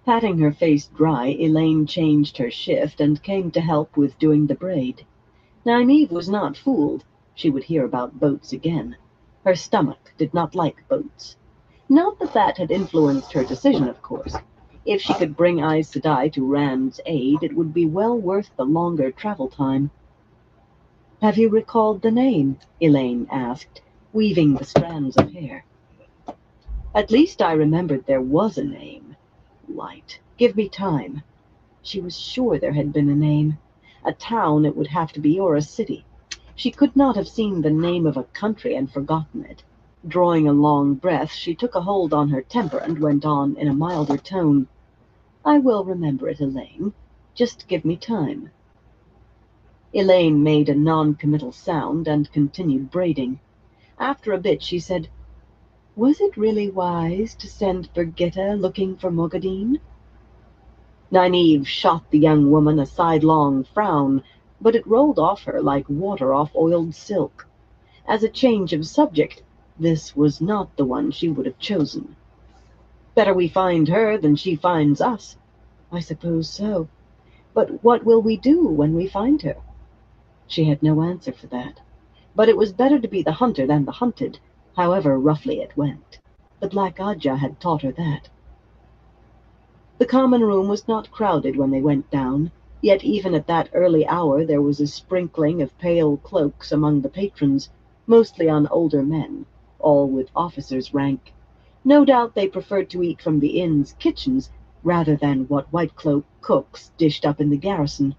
Patting her face dry, Elaine changed her shift and came to help with doing the braid. Nynaeve was not fooled. She would hear about boats again. Her stomach did not like boats. Not that that had influenced her decision, of course. If she could bring Aes Sedai to Rand's aid, it would be well worth the longer travel time. "Have you recalled the name?" Elaine asked, weaving the strands of hair. "At least I remembered there was a name. Light. Give me time." She was sure there had been a name. A town it would have to be, or a city. She could not have seen the name of a country and forgotten it. Drawing a long breath, she took a hold on her temper and went on in a milder tone. "I will remember it, Elaine. Just give me time." Elaine made a non-committal sound and continued braiding. After a bit, she said, "Was it really wise to send Birgitta looking for Mogadine?" Nynaeve shot the young woman a sidelong frown, but it rolled off her like water off oiled silk. As a change of subject, this was not the one she would have chosen. "Better we find her than she finds us." "I suppose so. But what will we do when we find her?" She had no answer for that. But it was better to be the hunter than the hunted, however roughly it went. The Black Ajah had taught her that. The common room was not crowded when they went down, yet even at that early hour there was a sprinkling of pale cloaks among the patrons, mostly on older men, all with officers' rank. No doubt they preferred to eat from the inn's kitchens rather than what white-cloak cooks dished up in the garrison.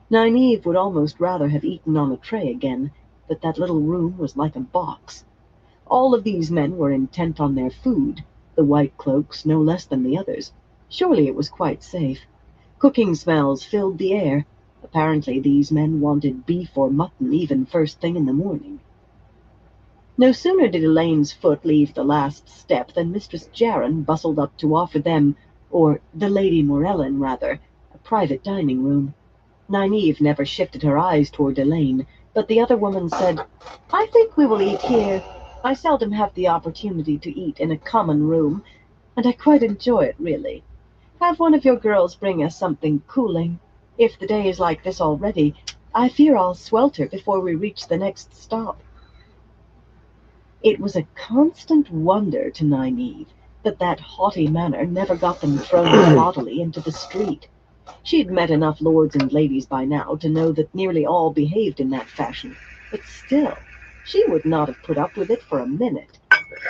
Nynaeve would almost rather have eaten on a tray again, but that little room was like a box. All of these men were intent on their food, the white cloaks no less than the others. Surely it was quite safe. Cooking smells filled the air. Apparently these men wanted beef or mutton even first thing in the morning. No sooner did Elaine's foot leave the last step than Mistress Jaron bustled up to offer them, or the Lady Morellin rather, a private dining room. Nynaeve never shifted her eyes toward Elaine, but the other woman said, "I think we will eat here. I seldom have the opportunity to eat in a common room, and I quite enjoy it, really. Have one of your girls bring us something cooling. If the day is like this already, I fear I'll swelter before we reach the next stop." It was a constant wonder to Nynaeve that haughty manner never got them thrown bodily into the street. She had met enough lords and ladies by now to know that nearly all behaved in that fashion, but still, she would not have put up with it for a minute.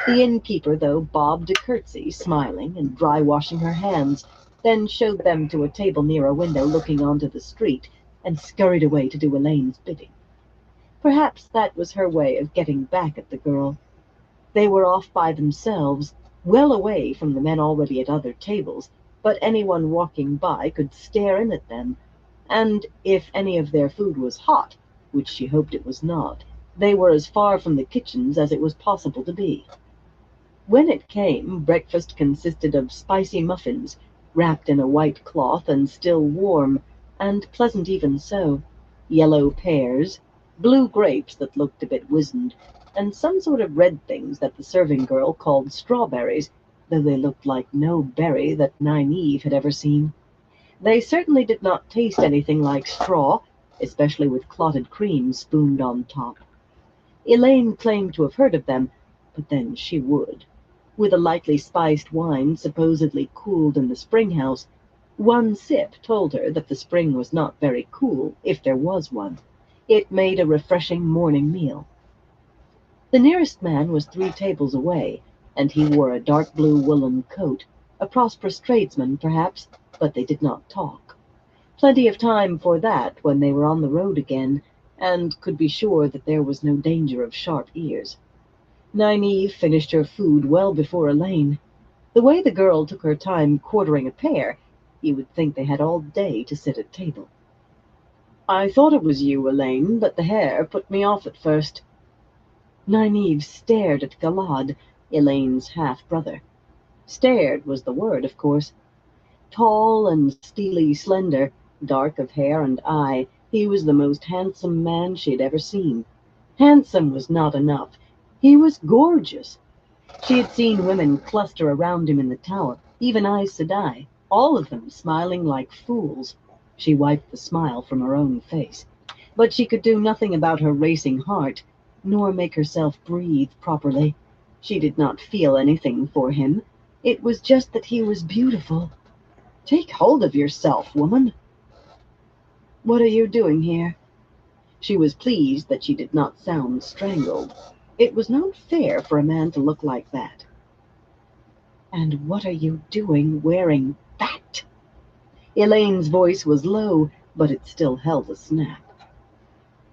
The innkeeper, though, bobbed a curtsy, smiling and dry-washing her hands, then showed them to a table near a window looking onto the street, and scurried away to do Elaine's bidding. Perhaps that was her way of getting back at the girl. They were off by themselves, well away from the men already at other tables, but anyone walking by could stare in at them, and if any of their food was hot, which she hoped it was not, they were as far from the kitchens as it was possible to be. When it came, breakfast consisted of spicy muffins, wrapped in a white cloth and still warm, and pleasant even so, yellow pears, blue grapes that looked a bit wizened, and some sort of red things that the serving girl called strawberries, though they looked like no berry that Nynaeve had ever seen. They certainly did not taste anything like straw, especially with clotted cream spooned on top. Elaine claimed to have heard of them, but then she would. With a lightly spiced wine supposedly cooled in the spring house, one sip told her that the spring was not very cool, if there was one. It made a refreshing morning meal. The nearest man was 3 tables away, and he wore a dark blue woolen coat, a prosperous tradesman, perhaps, but they did not talk. Plenty of time for that when they were on the road again, and could be sure that there was no danger of sharp ears. Nynaeve finished her food well before Elaine. The way the girl took her time quartering a pear, you would think they had all day to sit at table. "I thought it was you, Elaine, but the hair put me off at first." Nynaeve stared at Galad, Elaine's half-brother. Stared was the word, of course. Tall and steely slender, dark of hair and eye, he was the most handsome man she had ever seen. Handsome was not enough. He was gorgeous. She had seen women cluster around him in the tower, even Aes Sedai, all of them smiling like fools. She wiped the smile from her own face. But she could do nothing about her racing heart, nor make herself breathe properly. She did not feel anything for him. It was just that he was beautiful. Take hold of yourself, woman. What are you doing here? She was pleased that she did not sound strangled. It was not fair for a man to look like that. And what are you doing wearing that? Elaine's voice was low, but it still held a snap.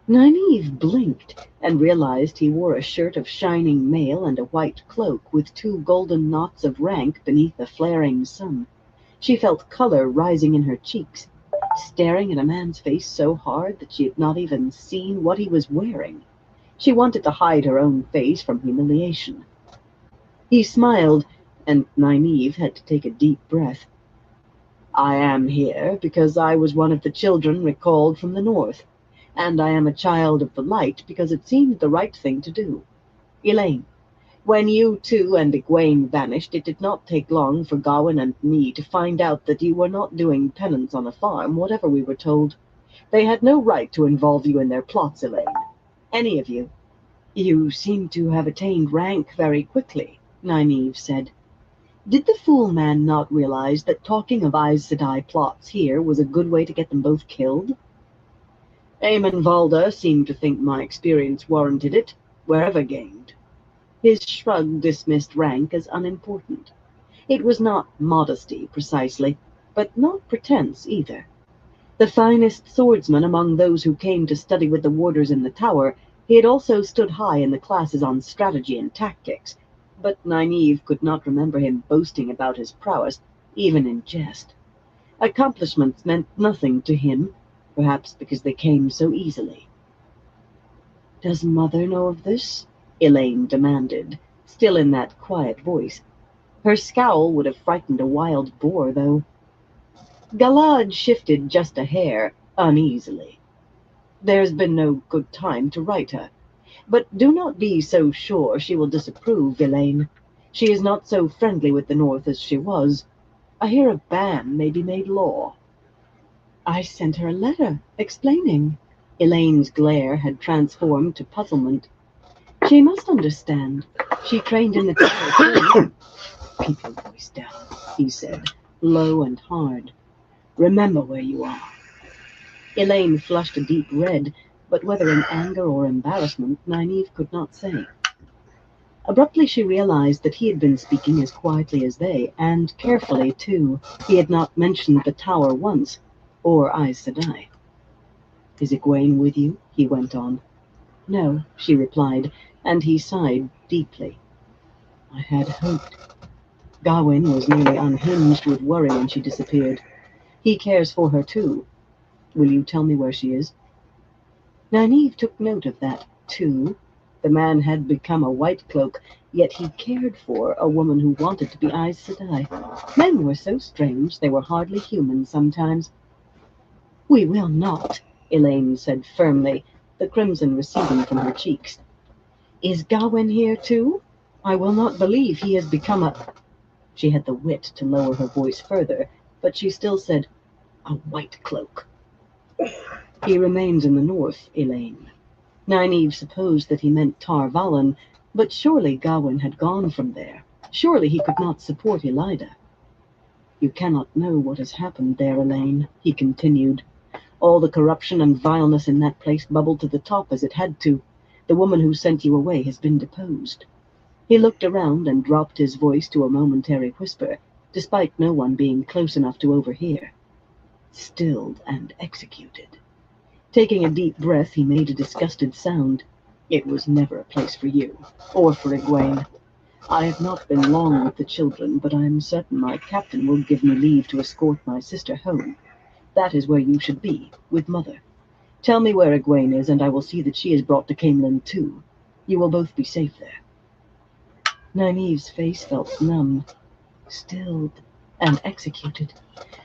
Nynaeve blinked and realized he wore a shirt of shining mail and a white cloak with 2 golden knots of rank beneath the flaring sun. She felt color rising in her cheeks, staring at a man's face so hard that she had not even seen what he was wearing. She wanted to hide her own face from humiliation. He smiled, and Nynaeve had to take a deep breath. I am here because I was one of the children recalled from the north, and I am a child of the light because it seemed the right thing to do. Elaine, when you two and Egwene vanished, it did not take long for Gawain and me to find out that you were not doing penance on a farm, whatever we were told. They had no right to involve you in their plots, Elaine. Any of you. You seem to have attained rank very quickly, Nynaeve said. Did the fool man not realize that talking of Aes Sedai plots here was a good way to get them both killed? Eamon Valda seemed to think my experience warranted it, wherever gained. His shrug dismissed rank as unimportant. It was not modesty, precisely, but not pretense either. The finest swordsman among those who came to study with the warders in the tower, he had also stood high in the classes on strategy and tactics, but Nynaeve could not remember him boasting about his prowess, even in jest. Accomplishments meant nothing to him, perhaps because they came so easily. Does Mother know of this? Elaine demanded, still in that quiet voice. Her scowl would have frightened a wild boar, though. Galad shifted just a hair, uneasily. There's been no good time to write her. But do not be so sure she will disapprove, Elaine. She is not so friendly with the North as she was. I hear a ban may be made law. I sent her a letter, explaining. Elaine's glare had transformed to puzzlement. She must understand. She trained in the tower. Keep your voice down, he said, low and hard. Remember where you are. Elaine flushed a deep red, but whether in anger or embarrassment, Nynaeve could not say. Abruptly she realized that he had been speaking as quietly as they, and carefully, too. He had not mentioned the tower once, or Aes Sedai. Is Egwene with you? He went on. No, she replied, and he sighed deeply. I had hoped. Gawain was nearly unhinged with worry when she disappeared. He cares for her, too. Will you tell me where she is? Nynaeve took note of that, too. The man had become a white cloak, yet he cared for a woman who wanted to be Aes Sedai. Men were so strange, they were hardly human sometimes. We will not, Elaine said firmly, the crimson receding from her cheeks. Is Gawain here, too? I will not believe he has become a... She had the wit to lower her voice further, but she still said, a white cloak. He remains in the north, Elaine. Nynaeve supposed that he meant Tar Valon, but surely Gawain had gone from there. Surely he could not support Elida. You cannot know what has happened there, Elaine, he continued. All the corruption and vileness in that place bubbled to the top as it had to. The woman who sent you away has been deposed. He looked around and dropped his voice to a momentary whisper, despite no one being close enough to overhear. Stilled and executed. Taking a deep breath, he made a disgusted sound. It was never a place for you, or for Egwene. I have not been long with the children, but I am certain my captain will give me leave to escort my sister home. That is where you should be, with Mother. Tell me where Egwene is, and I will see that she is brought to Caemlyn too. You will both be safe there. Nynaeve's face felt numb, stilled, and executed.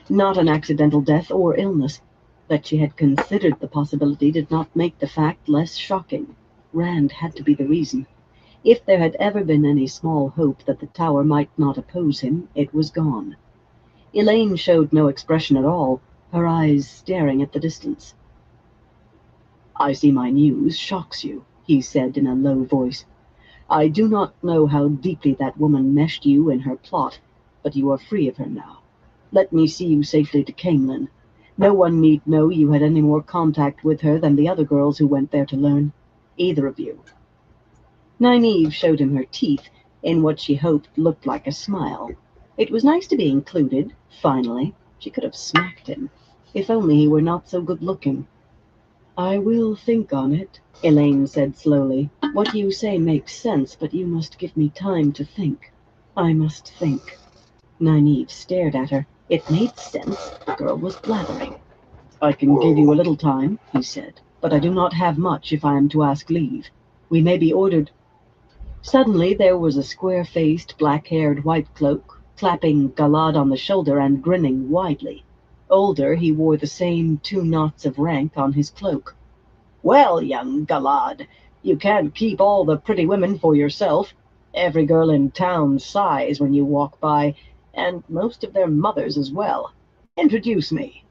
Not an accidental death or illness. That she had considered the possibility did not make the fact less shocking. Rand had to be the reason. If there had ever been any small hope that the tower might not oppose him, it was gone. Elaine showed no expression at all, her eyes staring at the distance. "I see my news shocks you," he said in a low voice. "I do not know how deeply that woman meshed you in her plot, but you are free of her now. Let me see you safely to Camelin. No one need know you had any more contact with her than the other girls who went there to learn. Either of you." Nynaeve showed him her teeth in what she hoped looked like a smile. It was nice to be included, finally. She could have smacked him. If only he were not so good-looking. "I will think on it," Elaine said slowly. "What you say makes sense, but you must give me time to think." "I must think." Nynaeve stared at her. It made sense. The girl was blathering. "I can give you a little time," he said, "but I do not have much if I am to ask leave. We may be ordered—" Suddenly there was a square-faced, black-haired white cloak, clapping Galad on the shoulder and grinning widely. Older, he wore the same 2 knots of rank on his cloak. "Well, young Galad, you can't keep all the pretty women for yourself. Every girl in town sighs when you walk by, and most of their mothers as well. Introduce me."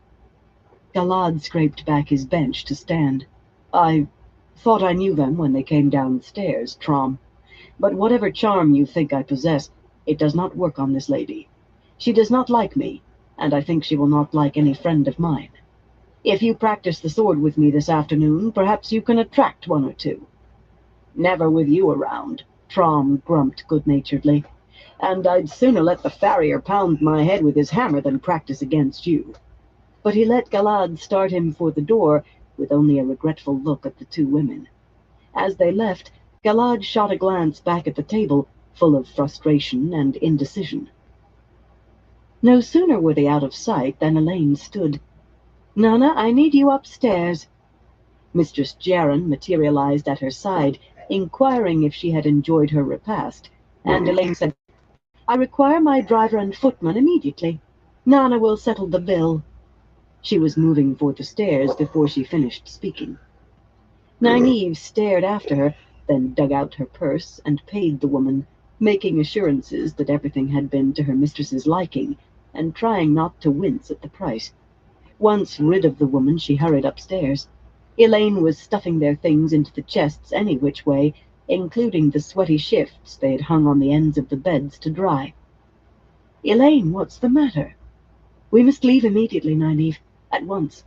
Galad scraped back his bench to stand. "I thought I knew them when they came downstairs, Trom. But whatever charm you think I possess, it does not work on this lady. She does not like me, and I think she will not like any friend of mine. If you practice the sword with me this afternoon, perhaps you can attract one or two." "Never with you around," Trom grumped good-naturedly. "And I'd sooner let the farrier pound my head with his hammer than practice against you." But he let Galad start him for the door, with only a regretful look at the 2 women. As they left, Galad shot a glance back at the table, full of frustration and indecision. No sooner were they out of sight than Elaine stood. "Nana, I need you upstairs." Mistress Jaren materialized at her side, inquiring if she had enjoyed her repast, and Elaine said, "I require my driver and footman immediately. Nana will settle the bill." She was moving for the stairs before she finished speaking. Nynaeve stared after her, then dug out her purse and paid the woman, making assurances that everything had been to her mistress's liking, and trying not to wince at the price. Once rid of the woman, she hurried upstairs. Elaine was stuffing their things into the chests any which way, including the sweaty shifts they had hung on the ends of the beds to dry. "Elaine, what's the matter?" "We must leave immediately, Nynaeve. At once."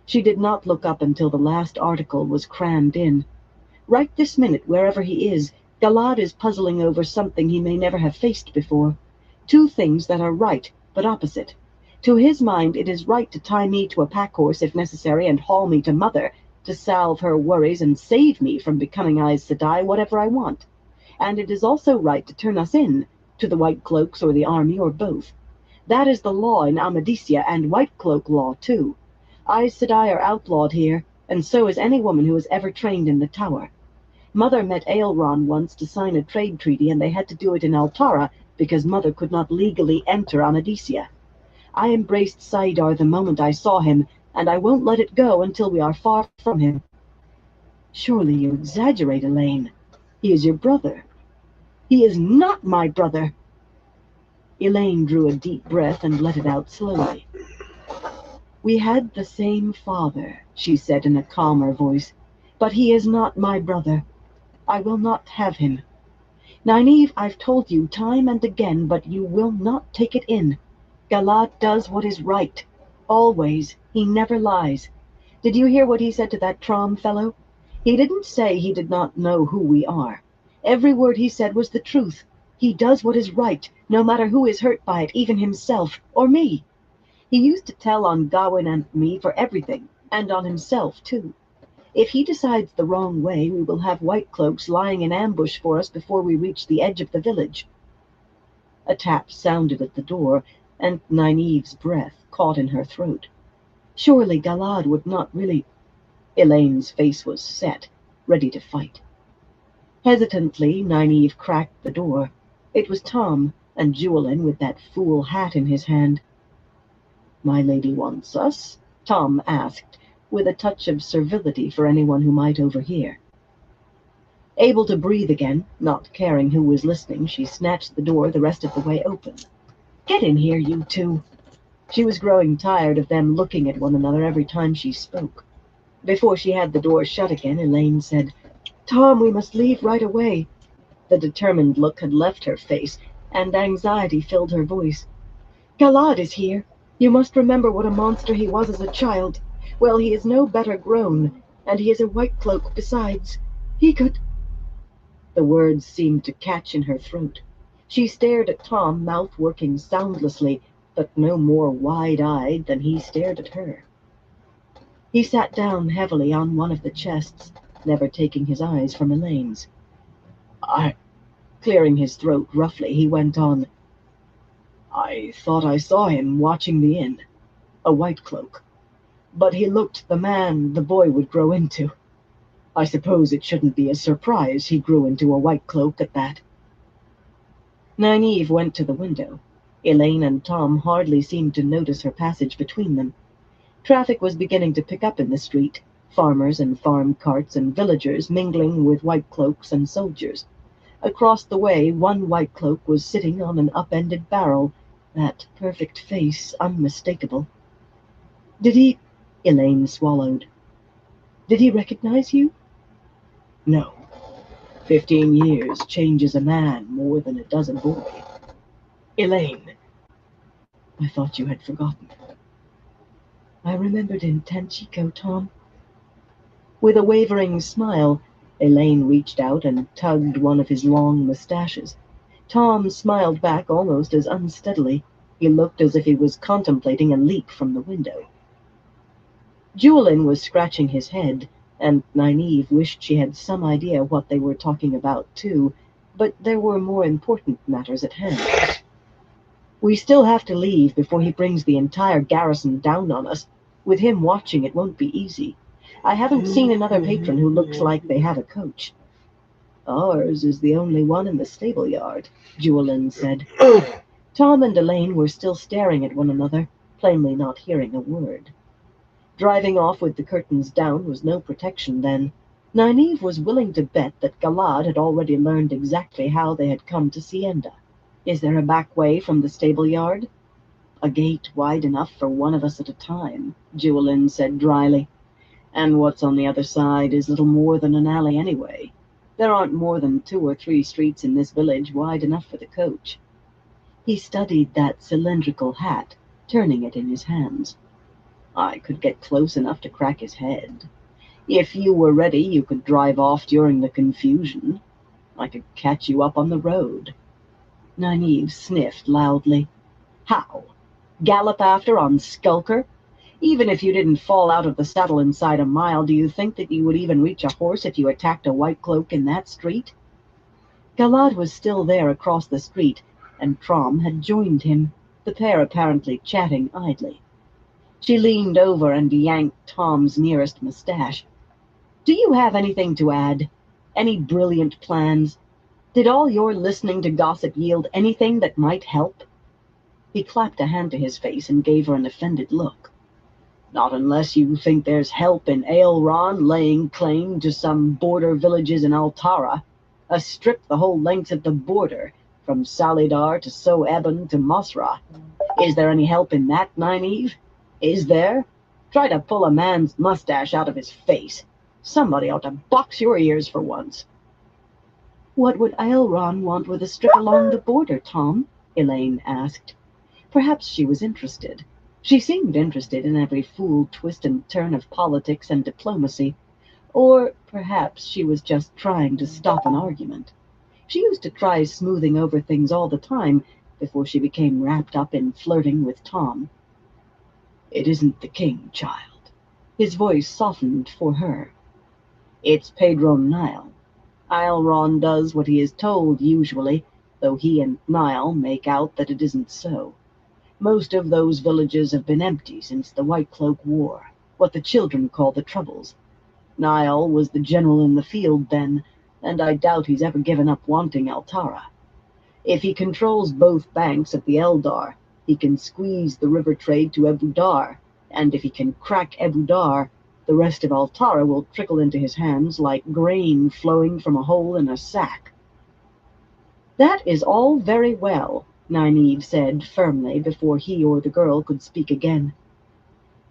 She did not look up until the last article was crammed in. Right this minute, wherever he is, Galad is puzzling over something he may never have faced before. 2 things that are right, but opposite. To his mind, it is right to tie me to a pack-horse if necessary and haul me to Mother, to salve her worries and save me from becoming Aes Sedai whatever I want. And it is also right to turn us in, to the White Cloaks or the army or both. That is the law in Amadicia, and White Cloak law, too. Aes Sedai are outlawed here, and so is any woman who has ever trained in the tower. Mother met Aelron once to sign a trade treaty, and they had to do it in Altara because Mother could not legally enter Amadicia. I embraced Saidar the moment I saw him, and I won't let it go until we are far from him." "Surely you exaggerate, Elaine. He is your brother." "He is not my brother." Elaine drew a deep breath and let it out slowly. "We had the same father," she said in a calmer voice, "but he is not my brother. I will not have him. Nynaeve, I've told you time and again, but you will not take it in. Galad does what is right. Always. He never lies. Did you hear what he said to that Trom fellow? He didn't say he did not know who we are. Every word he said was the truth. He does what is right, no matter who is hurt by it, even himself, or me. He used to tell on Gawain and me for everything, and on himself, too. If he decides the wrong way, we will have White Cloaks lying in ambush for us before we reach the edge of the village." A tap sounded at the door, and Nynaeve's breath caught in her throat. Surely Galad would not really— Elaine's face was set, ready to fight. Hesitantly, Nynaeve cracked the door. It was Tom, and Julian with that fool hat in his hand. "My lady wants us?" Tom asked, with a touch of servility for anyone who might overhear. Able to breathe again, not caring who was listening, she snatched the door the rest of the way open. "Get in here, you two." She was growing tired of them looking at one another every time she spoke. Before she had the door shut again, Elaine said, "Tom, we must leave right away." The determined look had left her face, and anxiety filled her voice. "Galad is here. You must remember what a monster he was as a child. Well, he is no better grown, and he is a white cloak besides. He could—" The words seemed to catch in her throat. She stared at Tom, mouth working soundlessly, but no more wide-eyed than he stared at her. He sat down heavily on one of the chests, never taking his eyes from Elaine's. Clearing his throat roughly, he went on, "I thought I saw him watching the inn. A white cloak. But he looked the man the boy would grow into. I suppose it shouldn't be a surprise he grew into a white cloak at that." Nynaeve went to the window. Elaine and Tom hardly seemed to notice her passage between them. Traffic was beginning to pick up in the street, farmers and farm carts and villagers mingling with white cloaks and soldiers. Across the way, one white cloak was sitting on an upended barrel, that perfect face unmistakable. "Did he—" Elaine swallowed. "Did he recognize you?" "No. 15 years changes a man more than it does a boy. Elaine, I thought you had forgotten." "I remembered in Tanchico, Tom." With a wavering smile, Elaine reached out and tugged one of his long mustaches. Tom smiled back almost as unsteadily. He looked as if he was contemplating a leap from the window. Julian was scratching his head, and Nynaeve wished she had some idea what they were talking about, too, but there were more important matters at hand. "We still have to leave before he brings the entire garrison down on us. With him watching, it won't be easy. I haven't seen another patron who looks like they have a coach." "Ours is the only one in the stable yard," Julian said. Tom and Elaine were still staring at one another, plainly not hearing a word. Driving off with the curtains down was no protection then. Nynaeve was willing to bet that Galad had already learned exactly how they had come to Sienda. "Is there a back way from the stable yard?" "A gate wide enough for one of us at a time," Julian said dryly. "And what's on the other side is little more than an alley anyway. There aren't more than 2 or 3 streets in this village wide enough for the coach." He studied that cylindrical hat, turning it in his hands. "I could get close enough to crack his head. If you were ready, you could drive off during the confusion. I could catch you up on the road." Nynaeve sniffed loudly. "How? Gallop after on Skulker? Even if you didn't fall out of the saddle inside a mile, do you think that you would even reach a horse if you attacked a white cloak in that street?" Galad was still there across the street, and Trom had joined him, the pair apparently chatting idly. She leaned over and yanked Tom's nearest mustache. "Do you have anything to add? Any brilliant plans? Did all your listening to gossip yield anything that might help?" He clapped a hand to his face and gave her an offended look. "Not unless you think there's help in Aelron laying claim to some border villages in Altara. A strip the whole length of the border, from Salidar to Soeben to Mosra. Is there any help in that, Nynaeve? Is there? Try to pull a man's mustache out of his face. Somebody ought to box your ears for once." "What would Aelron want with a strip along the border, Tom?" Elaine asked. Perhaps she was interested. She seemed interested in every fool twist and turn of politics and diplomacy. Or perhaps she was just trying to stop an argument. She used to try smoothing over things all the time before she became wrapped up in flirting with Tom. "It isn't the king, child." His voice softened for her. "It's Pedron Nile. Aelron does what he is told usually, though he and Nile make out that it isn't so. Most of those villages have been empty since the White Cloak War, what the children call the Troubles. Nile was the general in the field then, and I doubt he's ever given up wanting Altara. If he controls both banks of the Eldar, he can squeeze the river trade to Abu Dar, and if he can crack Abu Dar, the rest of Altara will trickle into his hands like grain flowing from a hole in a sack." "That is all very well," Nynaeve said firmly before he or the girl could speak again.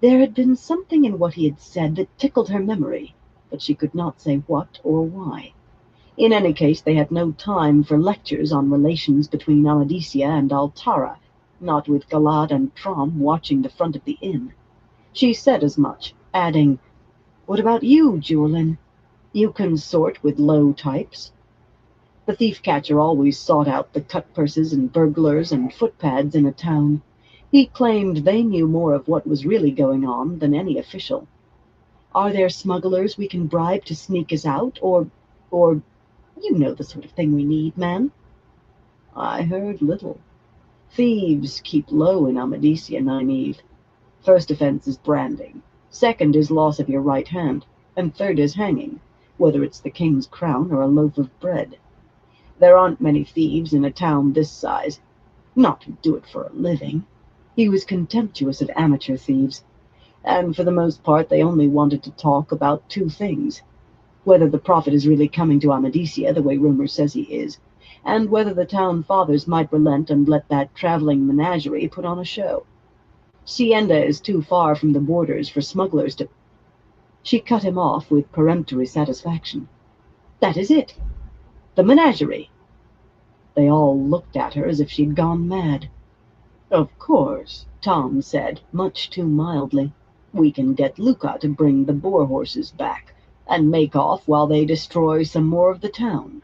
There had been something in what he had said that tickled her memory, but she could not say what or why. In any case, they had no time for lectures on relations between Amadisia and Altara, not with Galad and Trom watching the front of the inn. She said as much, adding, "What about you, Julian? You consort with low types?" The thief-catcher always sought out the cut-purses and burglars and footpads in a town. He claimed they knew more of what was really going on than any official. "Are there smugglers we can bribe to sneak us out, or, you know the sort of thing we need, man?" "I heard little. Thieves keep low in Amadisia, Nynaeve. First offense is branding. Second is loss of your right hand. And third is hanging, whether it's the king's crown or a loaf of bread. There aren't many thieves in a town this size. Not who do it for a living." He was contemptuous of amateur thieves, and for the most part they only wanted to talk about two things: whether the prophet is really coming to Amadisia the way rumor says he is, and whether the town fathers might relent and let that traveling menagerie put on a show. Sienda is too far from the borders for smugglers to... She cut him off with peremptory satisfaction. "That is it. The menagerie." They all looked at her as if she'd gone mad. "Of course," Tom said, much too mildly. "We can get Luca to bring the boar horses back, and make off while they destroy some more of the town.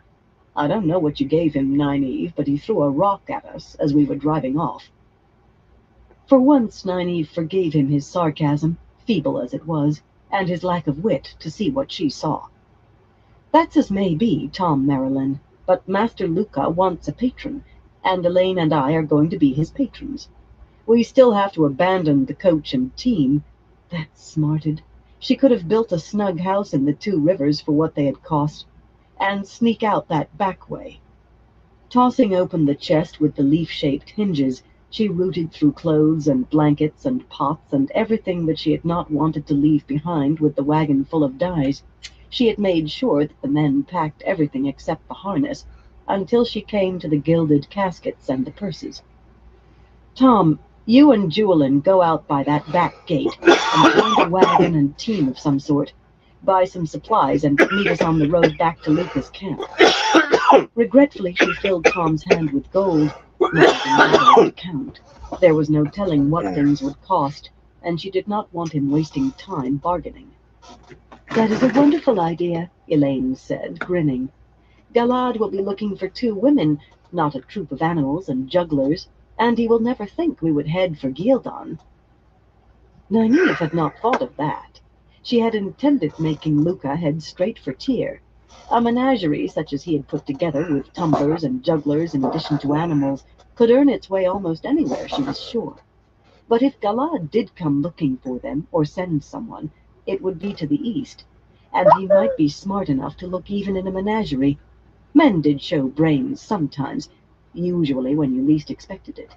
I don't know what you gave him, Nynaeve, but he threw a rock at us as we were driving off." For once Nynaeve forgave him his sarcasm, feeble as it was, and his lack of wit, to see what she saw. "That's as may be, Tom Marilyn, but Master Luca wants a patron, and Elaine and I are going to be his patrons. We still have to abandon the coach and team." That smarted. She could have built a snug house in the Two Rivers for what they had cost, and sneak out that back way. Tossing open the chest with the leaf-shaped hinges, she rooted through clothes and blankets and pots and everything that she had not wanted to leave behind with the wagon full of dyes. She had made sure that the men packed everything except the harness, until she came to the gilded caskets and the purses. "Tom, you and Julian go out by that back gate and find a wagon and team of some sort. Buy some supplies and meet us on the road back to Luca's camp." Regretfully, she filled Tom's hand with gold, not that it would count. There was no telling what things would cost, and she did not want him wasting time bargaining. "That is a wonderful idea," Elaine said, grinning. "Galad will be looking for 2 women, not a troop of animals and jugglers, and he will never think we would head for Gildan." Nynaeve had not thought of that. She had intended making Luca head straight for Tyr. A menagerie such as he had put together, with tumblers and jugglers in addition to animals, could earn its way almost anywhere, she was sure. But if Galad did come looking for them, or send someone, it would be to the east, and he might be smart enough to look even in a menagerie. Men did show brains sometimes, usually when you least expected it.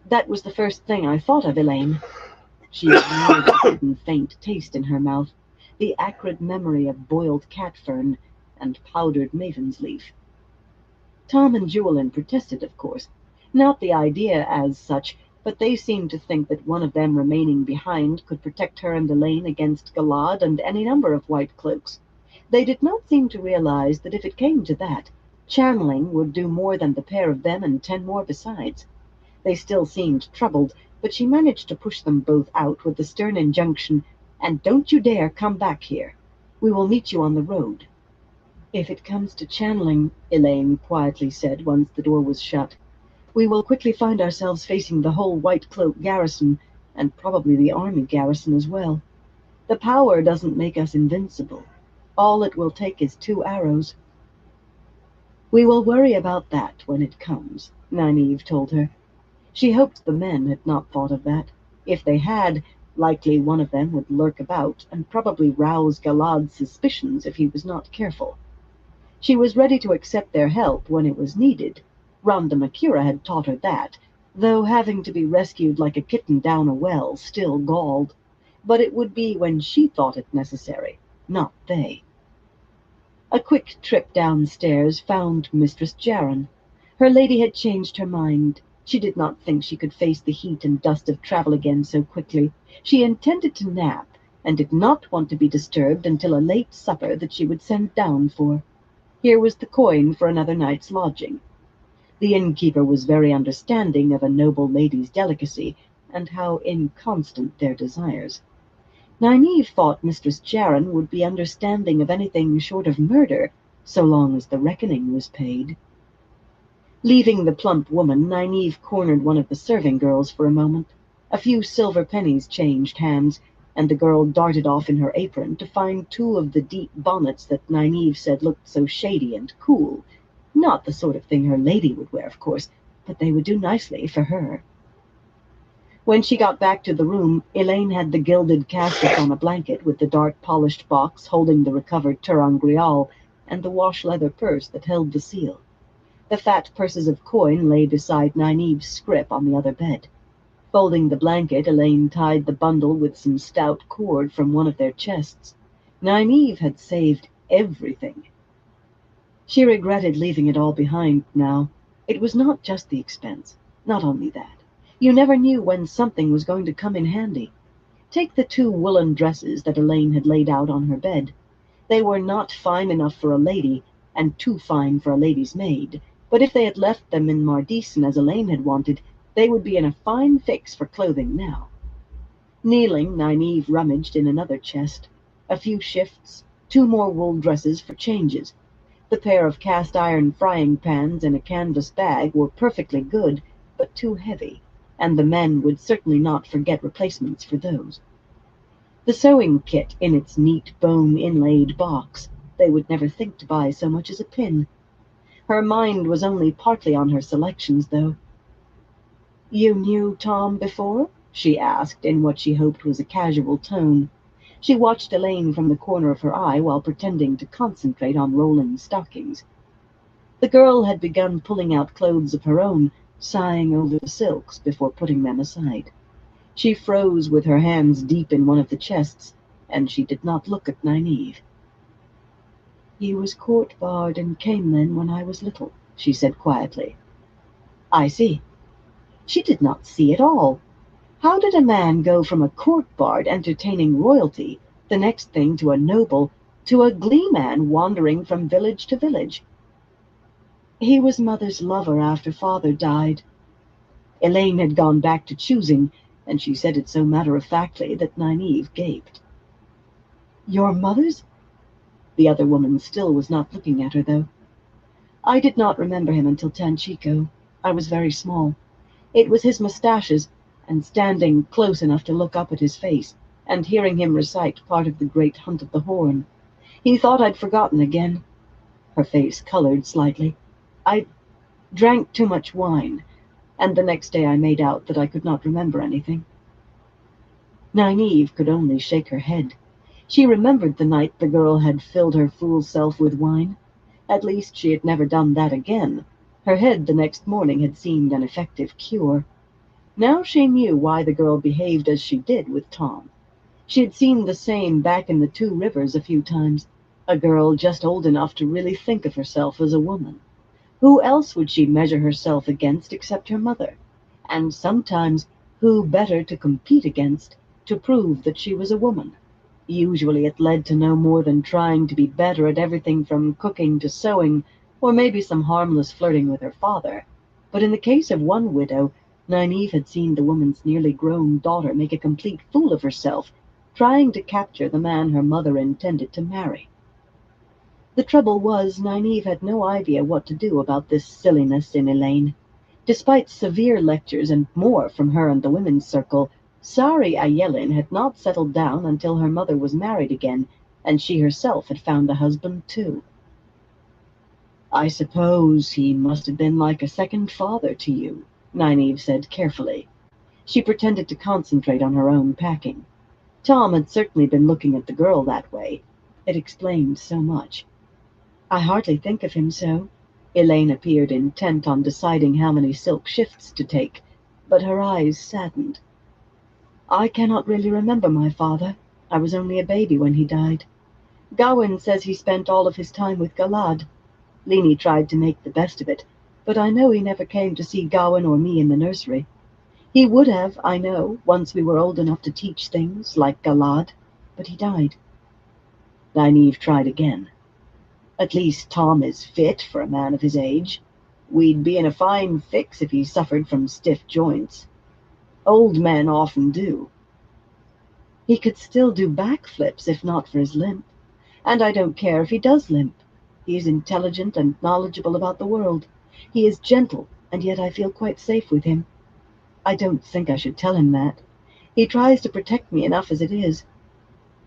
"That was the first thing I thought of, Elaine." She ignored a sudden faint taste in her mouth, the acrid memory of boiled cat fern and powdered maven's leaf. Tom and Julian protested, of course. Not the idea as such, but they seemed to think that one of them remaining behind could protect her and Elaine against Galad and any number of white cloaks. They did not seem to realize that if it came to that, channeling would do more than the pair of them and 10 more besides. They still seemed troubled, but she managed to push them both out with the stern injunction, "And don't you dare come back here. We will meet you on the road." "If it comes to channeling," Elaine quietly said once the door was shut, "we will quickly find ourselves facing the whole White Cloak garrison, and probably the army garrison as well. The power doesn't make us invincible. All it will take is 2 arrows." "We will worry about that when it comes," Nynaeve told her. She hoped the men had not thought of that. If they had, likely one of them would lurk about and probably rouse Galad's suspicions if he was not careful. She was ready to accept their help when it was needed. Rhonda Makura had taught her that, though having to be rescued like a kitten down a well still galled. But it would be when she thought it necessary, not they. A quick trip downstairs found Mistress Jaron. Her lady had changed her mind. She did not think she could face the heat and dust of travel again so quickly. She intended to nap, and did not want to be disturbed until a late supper that she would send down for. Here was the coin for another night's lodging. The innkeeper was very understanding of a noble lady's delicacy, and how inconstant their desires. Nynaeve thought Mistress Jaron would be understanding of anything short of murder, so long as the reckoning was paid. Leaving the plump woman, Nynaeve cornered one of the serving girls for a moment. A few silver pennies changed hands, and the girl darted off in her apron to find two of the deep bonnets that Nynaeve said looked so shady and cool. Not the sort of thing her lady would wear, of course, but they would do nicely for her. When she got back to the room, Elaine had the gilded casket on a blanket with the dark polished box holding the recovered terangrial and the wash-leather purse that held the seal. The fat purses of coin lay beside Nynaeve's scrip on the other bed. Folding the blanket, Elaine tied the bundle with some stout cord from one of their chests. Nynaeve had saved everything. She regretted leaving it all behind now. It was not just the expense. Not only that. You never knew when something was going to come in handy. Take the two woolen dresses that Elaine had laid out on her bed. They were not fine enough for a lady, and too fine for a lady's maid, but if they had left them in Mardisen as Elaine had wanted, they would be in a fine fix for clothing now. Kneeling, Nynaeve rummaged in another chest. A few shifts, two more wool dresses for changes. The pair of cast-iron frying pans in a canvas bag were perfectly good, but too heavy, and the men would certainly not forget replacements for those. The sewing kit in its neat bone-inlaid box. They would never think to buy so much as a pin. Her mind was only partly on her selections, though. "You knew Tom before?" she asked, in what she hoped was a casual tone. She watched Elaine from the corner of her eye while pretending to concentrate on rolling stockings. The girl had begun pulling out clothes of her own, sighing over the silks before putting them aside. She froze with her hands deep in one of the chests, and she did not look at Nynaeve. "He was court-bard in Camelin when I was little," she said quietly. "I see." She did not see at all. How did a man go from a court-bard entertaining royalty, the next thing to a noble, to a glee-man wandering from village to village? "He was Mother's lover after Father died." Elaine had gone back to choosing, and she said it so matter-of-factly that Nynaeve gaped. "Your mother's?" The other woman still was not looking at her, though. "I did not remember him until Tanchico. I was very small. It was his mustaches, and standing close enough to look up at his face, and hearing him recite part of the great Hunt of the Horn. He thought I'd forgotten again." Her face colored slightly. "I drank too much wine, and the next day I made out that I could not remember anything." Nynaeve could only shake her head. She remembered the night the girl had filled her fool self with wine. At least she had never done that again. Her head the next morning had seemed an effective cure. Now she knew why the girl behaved as she did with Tom. She had seen the same back in the Two Rivers a few times. A girl just old enough to really think of herself as a woman. Who else would she measure herself against except her mother? And sometimes, who better to compete against, to prove that she was a woman? Usually it led to no more than trying to be better at everything from cooking to sewing, or maybe some harmless flirting with her father. But in the case of one widow, Nynaeve had seen the woman's nearly grown daughter make a complete fool of herself, trying to capture the man her mother intended to marry. The trouble was, Nynaeve had no idea what to do about this silliness in Elaine. Despite severe lectures and more from her and the women's circle, Sari Ayelin had not settled down until her mother was married again, and she herself had found a husband too. "I suppose he must have been like a second father to you," Nynaeve said carefully. She pretended to concentrate on her own packing. Tom had certainly been looking at the girl that way. It explained so much. "I hardly think of him so." Elaine appeared intent on deciding how many silk shifts to take, but her eyes saddened. "I cannot really remember my father. I was only a baby when he died. Gawain says he spent all of his time with Galad. Lini tried to make the best of it, but I know he never came to see Gawain or me in the nursery. He would have, I know, once we were old enough to teach things, like Galad, but he died. Nynaeve tried again. At least Tom is fit for a man of his age. We'd be in a fine fix if he suffered from stiff joints. Old men often do. He could still do backflips if not for his limp. And I don't care if he does limp. He is intelligent and knowledgeable about the world. He is gentle, and yet I feel quite safe with him. I don't think I should tell him that. He tries to protect me enough as it is.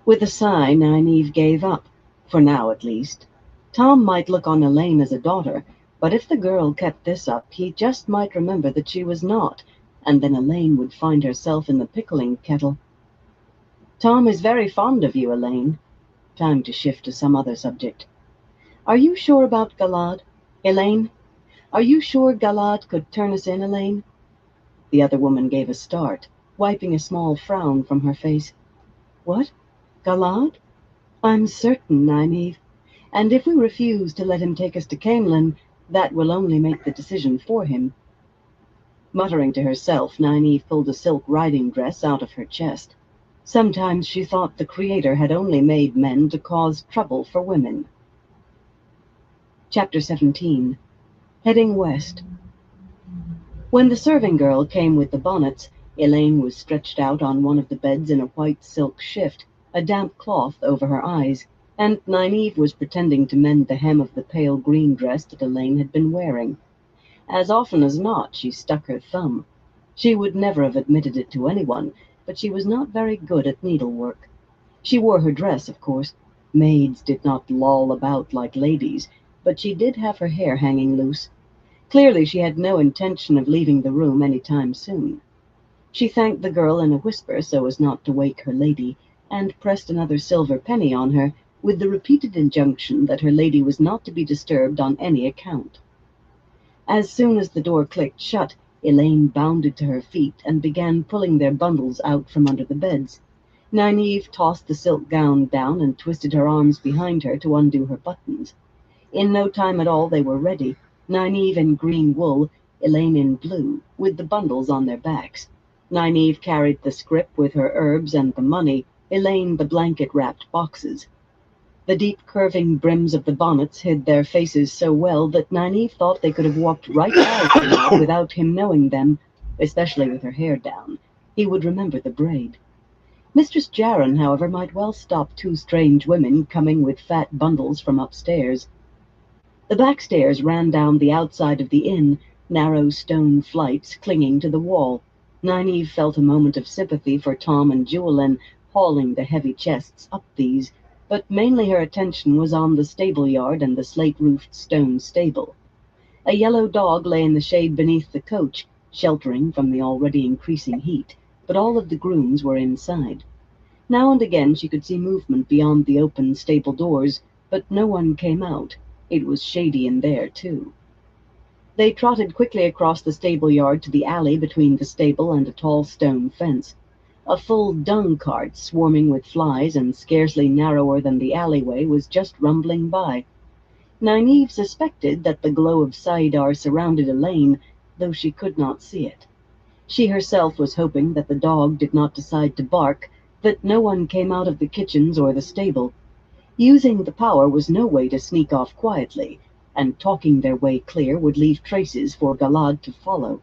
With a sigh, Nynaeve gave up, for now at least. Tom might look on Elaine as a daughter, but if the girl kept this up, he just might remember that she was not, and then Elaine would find herself in the pickling kettle. Tom is very fond of you, Elaine. Time to shift to some other subject. Are you sure about Galad? Elaine? Are you sure Galad could turn us in, Elaine? The other woman gave a start, wiping a small frown from her face. What? Galad? I'm certain, Nynaeve. And if we refuse to let him take us to Camelin, that will only make the decision for him. Muttering to herself, Nynaeve pulled a silk riding dress out of her chest. Sometimes she thought the Creator had only made men to cause trouble for women. Chapter 17. Heading west. When the serving girl came with the bonnets, Elaine was stretched out on one of the beds in a white silk shift, a damp cloth over her eyes, and Nynaeve was pretending to mend the hem of the pale green dress that Elaine had been wearing. As often as not, she stuck her thumb. She would never have admitted it to anyone, but she was not very good at needlework. She wore her dress, of course. Maids did not loll about like ladies, but she did have her hair hanging loose. Clearly she had no intention of leaving the room any time soon. She thanked the girl in a whisper so as not to wake her lady, and pressed another silver penny on her, with the repeated injunction that her lady was not to be disturbed on any account. As soon as the door clicked shut, Elaine bounded to her feet and began pulling their bundles out from under the beds. Nynaeve tossed the silk gown down and twisted her arms behind her to undo her buttons. In no time at all they were ready, Nynaeve in green wool, Elaine in blue, with the bundles on their backs. Nynaeve carried the scrip with her herbs and the money, Elaine the blanket-wrapped boxes. The deep curving brims of the bonnets hid their faces so well that Nynaeve thought they could have walked right by him without him knowing them, especially with her hair down. He would remember the braid. Mistress Jaron, however, might well stop two strange women coming with fat bundles from upstairs. The back stairs ran down the outside of the inn, narrow stone flights clinging to the wall. Nynaeve felt a moment of sympathy for Tom and Jewelin hauling the heavy chests up these, but mainly her attention was on the stable yard and the slate-roofed stone stable. A yellow dog lay in the shade beneath the coach, sheltering from the already increasing heat, but all of the grooms were inside. Now and again she could see movement beyond the open stable doors, but no one came out. It was shady in there, too. They trotted quickly across the stable yard to the alley between the stable and a tall stone fence. A full dung cart, swarming with flies and scarcely narrower than the alleyway, was just rumbling by. Nynaeve suspected that the glow of Saidar surrounded Elaine, though she could not see it. She herself was hoping that the dog did not decide to bark, that no one came out of the kitchens or the stable. Using the power was no way to sneak off quietly, and talking their way clear would leave traces for Galad to follow.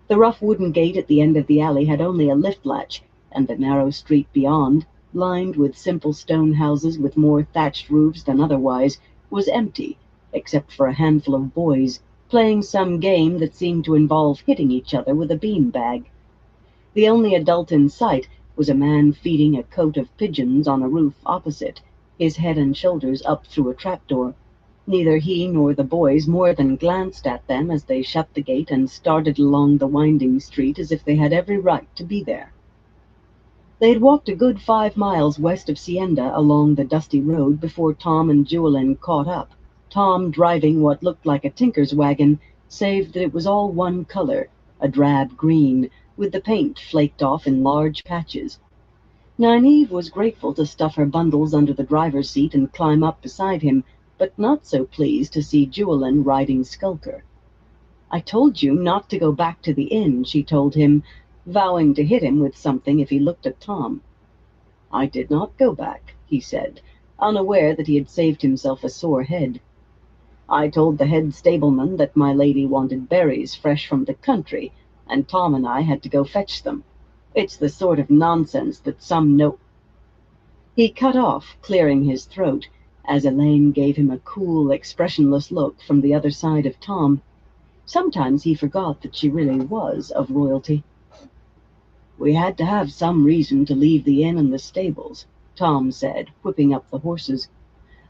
The rough wooden gate at the end of the alley had only a lift latch, and the narrow street beyond, lined with simple stone houses with more thatched roofs than otherwise, was empty, except for a handful of boys, playing some game that seemed to involve hitting each other with a beanbag. The only adult in sight was a man feeding a cote of pigeons on a roof opposite, his head and shoulders up through a trapdoor. Neither he nor the boys more than glanced at them as they shut the gate and started along the winding street as if they had every right to be there. They had walked a good 5 miles west of Sienda along the dusty road before Tom and Jewelin caught up, Tom driving what looked like a tinker's wagon, save that it was all one color, a drab green, with the paint flaked off in large patches. Nynaeve was grateful to stuff her bundles under the driver's seat and climb up beside him, but not so pleased to see Jewelin riding Skulker. I told you not to go back to the inn, she told him, vowing to hit him with something if he looked at Tom. I did not go back, he said, unaware that he had saved himself a sore head. I told the head stableman that my lady wanted berries fresh from the country, and Tom and I had to go fetch them. It's the sort of nonsense that some know. He cut off, clearing his throat, as Elaine gave him a cool, expressionless look from the other side of Tom. Sometimes he forgot that she really was of royalty. We had to have some reason to leave the inn and the stables, Tom said, whipping up the horses.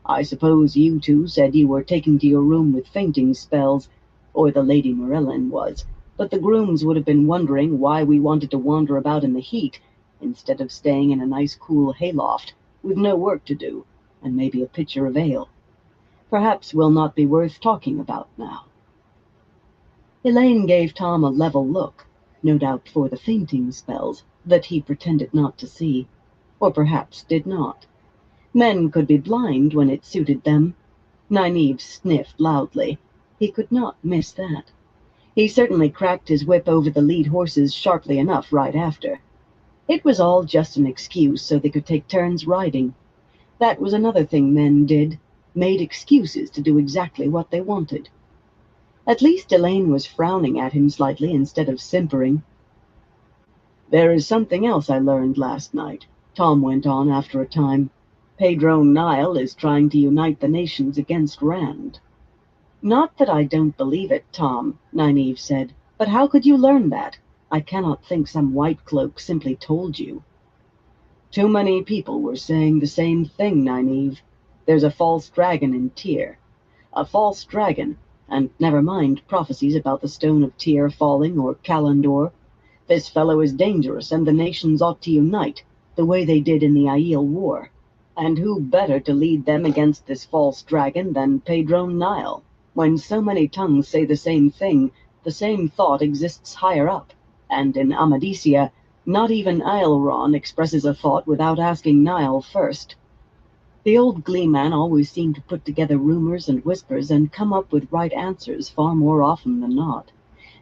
I suppose you two said you were taking to your room with fainting spells, or the Lady Morellin was, but the grooms would have been wondering why we wanted to wander about in the heat, instead of staying in a nice cool hayloft, with no work to do, and maybe a pitcher of ale. Perhaps we'll not be worth talking about now. Elaine gave Tom a level look, no doubt for the fainting spells, that he pretended not to see, or perhaps did not. Men could be blind when it suited them. Nynaeve sniffed loudly. He could not miss that. He certainly cracked his whip over the lead horses sharply enough right after. It was all just an excuse so they could take turns riding. That was another thing men did, made excuses to do exactly what they wanted. At least Elaine was frowning at him slightly instead of simpering. There is something else I learned last night, Tom went on after a time. Padrone Nile is trying to unite the nations against Rand. Not that I don't believe it, Tom, Nynaeve said, but how could you learn that? I cannot think some white cloak simply told you. Too many people were saying the same thing, Nynaeve. There's a false dragon in Tyr. A false dragon, and never mind prophecies about the stone of Tyr falling or Kalendor. This fellow is dangerous, and the nations ought to unite, the way they did in the Aiel War. And who better to lead them against this false dragon than Padrone Nile? When so many tongues say the same thing, the same thought exists higher up, and in Amadisia, not even Aelron expresses a thought without asking Nile first. The old gleeman always seemed to put together rumors and whispers and come up with right answers far more often than not.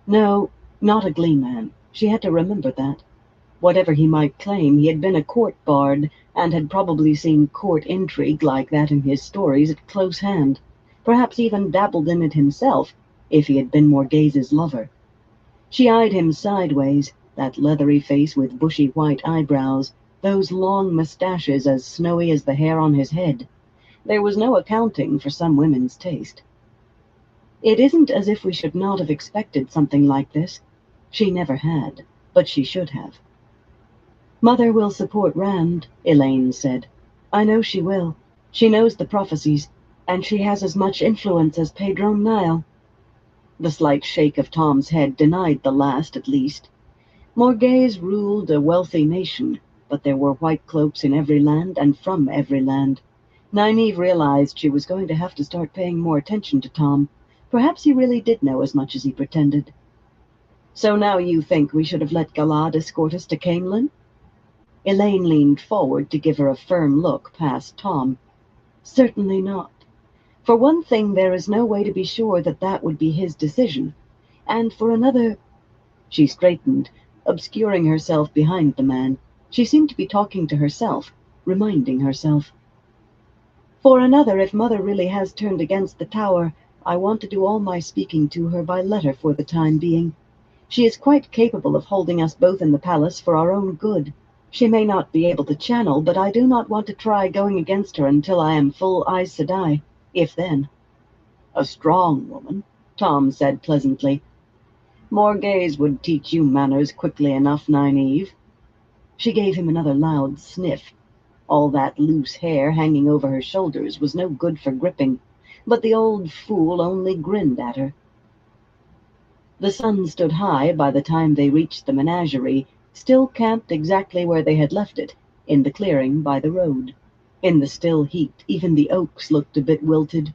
No, not a gleeman. She had to remember that. Whatever he might claim, he had been a court bard, and had probably seen court intrigue like that in his stories at close hand, perhaps even dabbled in it himself, if he had been Morghez's lover. She eyed him sideways, that leathery face with bushy white eyebrows, those long mustaches as snowy as the hair on his head. There was no accounting for some women's taste. It isn't as if we should not have expected something like this. She never had, but she should have. Mother will support Rand, Elaine said. I know she will. She knows the prophecies, and she has as much influence as Padrone Nile. The slight shake of Tom's head denied the last, at least. Morghez ruled a wealthy nation, but there were white cloaks in every land and from every land. Nynaeve realized she was going to have to start paying more attention to Tom. Perhaps he really did know as much as he pretended. So now you think we should have let Galad escort us to Camelin? Elaine leaned forward to give her a firm look past Tom. Certainly not. For one thing, there is no way to be sure that that would be his decision. And for another... She straightened, obscuring herself behind the man. She seemed to be talking to herself, reminding herself. For another, if Mother really has turned against the tower, I want to do all my speaking to her by letter for the time being. She is quite capable of holding us both in the palace for our own good. She may not be able to channel, but I do not want to try going against her until I am full Aes Sedai, if then. A strong woman, Tom said pleasantly. Morghez would teach you manners quickly enough, Nynaeve. She gave him another loud sniff. All that loose hair hanging over her shoulders was no good for gripping, but the old fool only grinned at her. The sun stood high by the time they reached the menagerie, still camped exactly where they had left it, in the clearing by the road. In the still heat, even the oaks looked a bit wilted.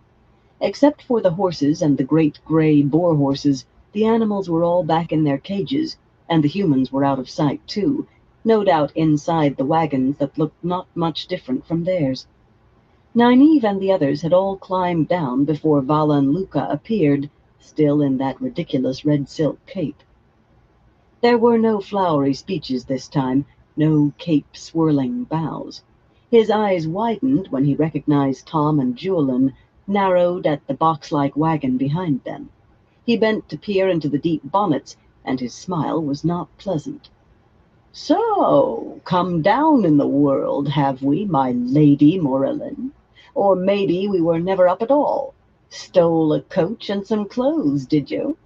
Except for the horses and the great gray boar horses, the animals were all back in their cages, and the humans were out of sight too, no doubt inside the wagons that looked not much different from theirs. Nynaeve and the others had all climbed down before Vala and Luca appeared, still in that ridiculous red silk cape. There were no flowery speeches this time, no cape-swirling bows. His eyes widened when he recognized Tom and Julian, narrowed at the box-like wagon behind them. He bent to peer into the deep bonnets, and his smile was not pleasant. "So, come down in the world, have we, my Lady Morellin? Or maybe we were never up at all. Stole a coach and some clothes, did you?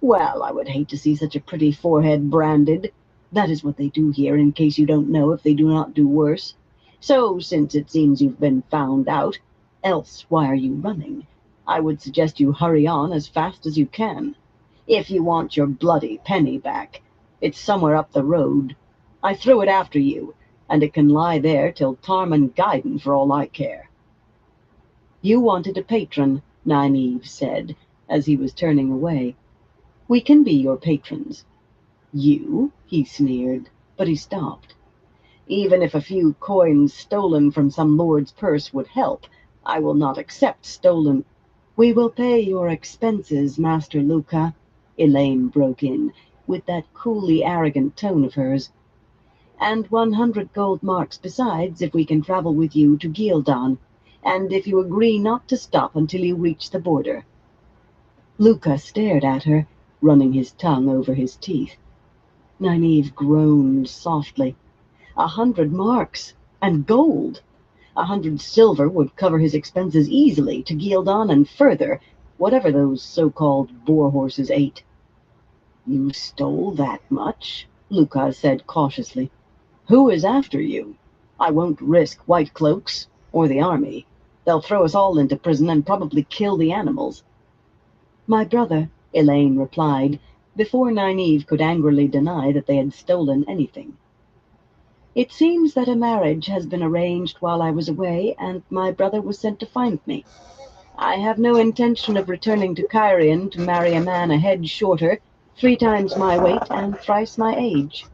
Well, I would hate to see such a pretty forehead branded. That is what they do here, in case you don't know, if they do not do worse. So, since it seems you've been found out, else why are you running? I would suggest you hurry on as fast as you can. If you want your bloody penny back, it's somewhere up the road. I threw it after you, and it can lie there till Tarmangaiden for all I care." "You wanted a patron," Nynaeve said, as he was turning away. "We can be your patrons." "You?" he sneered, but he stopped. "Even if a few coins stolen from some lord's purse would help, I will not accept stolen—" "We will pay your expenses, Master Luca," Elaine broke in, with that coolly arrogant tone of hers. "And 100 gold marks besides if we can travel with you to Gildan, and if you agree not to stop until you reach the border." Luca stared at her, running his tongue over his teeth. Nynaeve groaned softly. 100 marks, and gold! 100 silver would cover his expenses easily to Gildan and further, whatever those so-called boar-horses ate. "You stole that much?" Luca said cautiously. "Who is after you? I won't risk white cloaks or the army. They'll throw us all into prison and probably kill the animals." "My brother," Elaine replied, before Nynaeve could angrily deny that they had stolen anything. "It seems that a marriage has been arranged while I was away, and my brother was sent to find me. I have no intention of returning to Cairn to marry a man a head shorter, 3 times my weight, and thrice my age."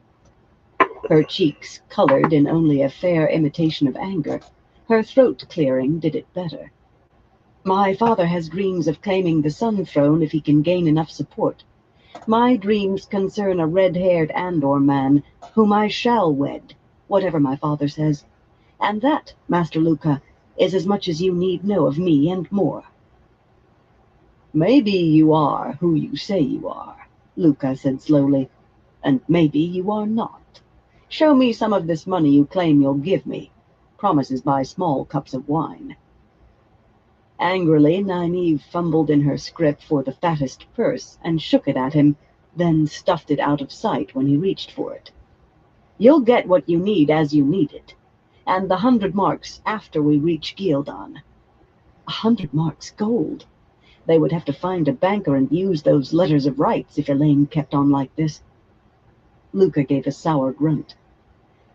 Her cheeks colored in only a fair imitation of anger. Her throat clearing did it better. "My father has dreams of claiming the Sun Throne if he can gain enough support. My dreams concern a red-haired Andor man, whom I shall wed, whatever my father says. And that, Master Luca, is as much as you need know of me and more." "Maybe you are who you say you are," Luca said slowly, "and maybe you are not. Show me some of this money you claim you'll give me. Promises buy small cups of wine." Angrily, Nynaeve fumbled in her scrip for the fattest purse and shook it at him, then stuffed it out of sight when he reached for it. "You'll get what you need as you need it, and the 100 marks after we reach Gildan." 100 marks gold! They would have to find a banker and use those letters of rights if Elaine kept on like this. Luca gave a sour grunt.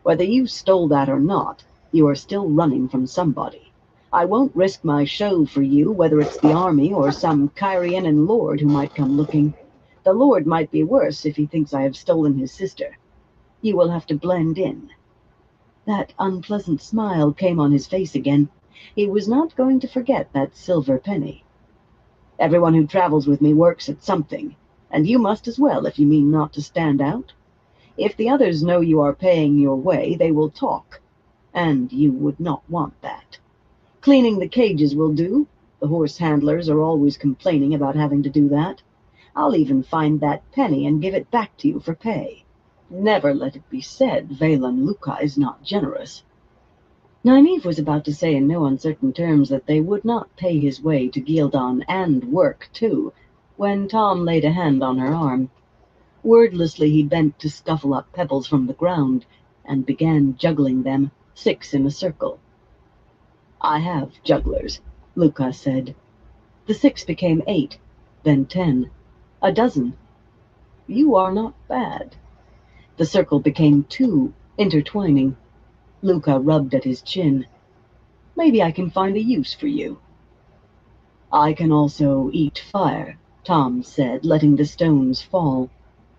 "Whether you stole that or not, you are still running from somebody. I won't risk my show for you, whether it's the army or some Cairnian lord who might come looking. The lord might be worse if he thinks I have stolen his sister. You will have to blend in." That unpleasant smile came on his face again. He was not going to forget that silver penny. "Everyone who travels with me works at something, and you must as well if you mean not to stand out. If the others know you are paying your way, they will talk, and you would not want that. Cleaning the cages will do. The horse handlers are always complaining about having to do that. I'll even find that penny and give it back to you for pay. Never let it be said Valan Luca is not generous." Nynaeve was about to say in no uncertain terms that they would not pay his way to Gildan, and work, too, when Tom laid a hand on her arm. Wordlessly he bent to scuffle up pebbles from the ground, and began juggling them, 6 in a circle. "I have jugglers," Luca said. The 6 became 8, then 10, a dozen. "You are not bad." The circle became 2, intertwining. Luca rubbed at his chin. "Maybe I can find a use for you." "I can also eat fire," Tom said, letting the stones fall.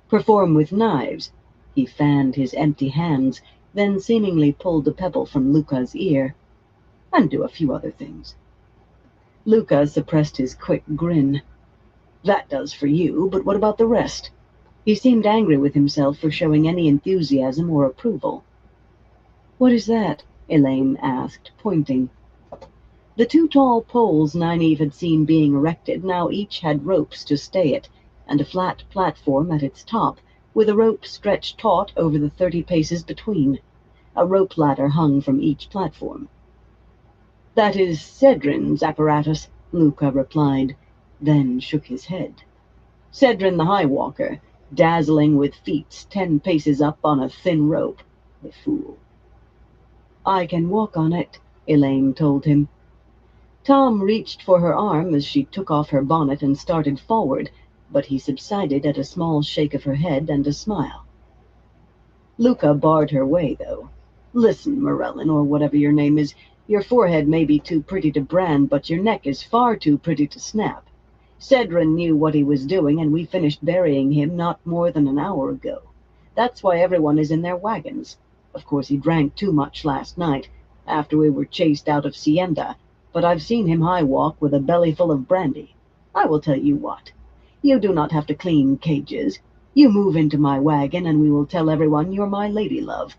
"Perform with knives." He fanned his empty hands, then seemingly pulled a pebble from Luca's ear. "And do a few other things." Luca suppressed his quick grin. That does for you, but what about the rest? He seemed angry with himself for showing any enthusiasm or approval. What is that? Elaine asked, pointing. The two tall poles Nynaeve had seen being erected now each had ropes to stay it, and a flat platform at its top, with a rope stretched taut over the 30 paces between. A rope ladder hung from each platform. That is Cedrin's apparatus, Luca replied, then shook his head. Cedrin the High Walker, dazzling with feats 10 paces up on a thin rope. The fool. I can walk on it, Elaine told him. Tom reached for her arm as she took off her bonnet and started forward, but he subsided at a small shake of her head and a smile. Luca barred her way, though. Listen, Morellin, or whatever your name is, your forehead may be too pretty to brand, but your neck is far too pretty to snap. Cedrin knew what he was doing, and we finished burying him not more than an hour ago. That's why everyone is in their wagons. Of course, he drank too much last night, after we were chased out of Sienda, but I've seen him high-walk with a belly full of brandy. I will tell you what. You do not have to clean cages. You move into my wagon, and we will tell everyone you're my lady-love.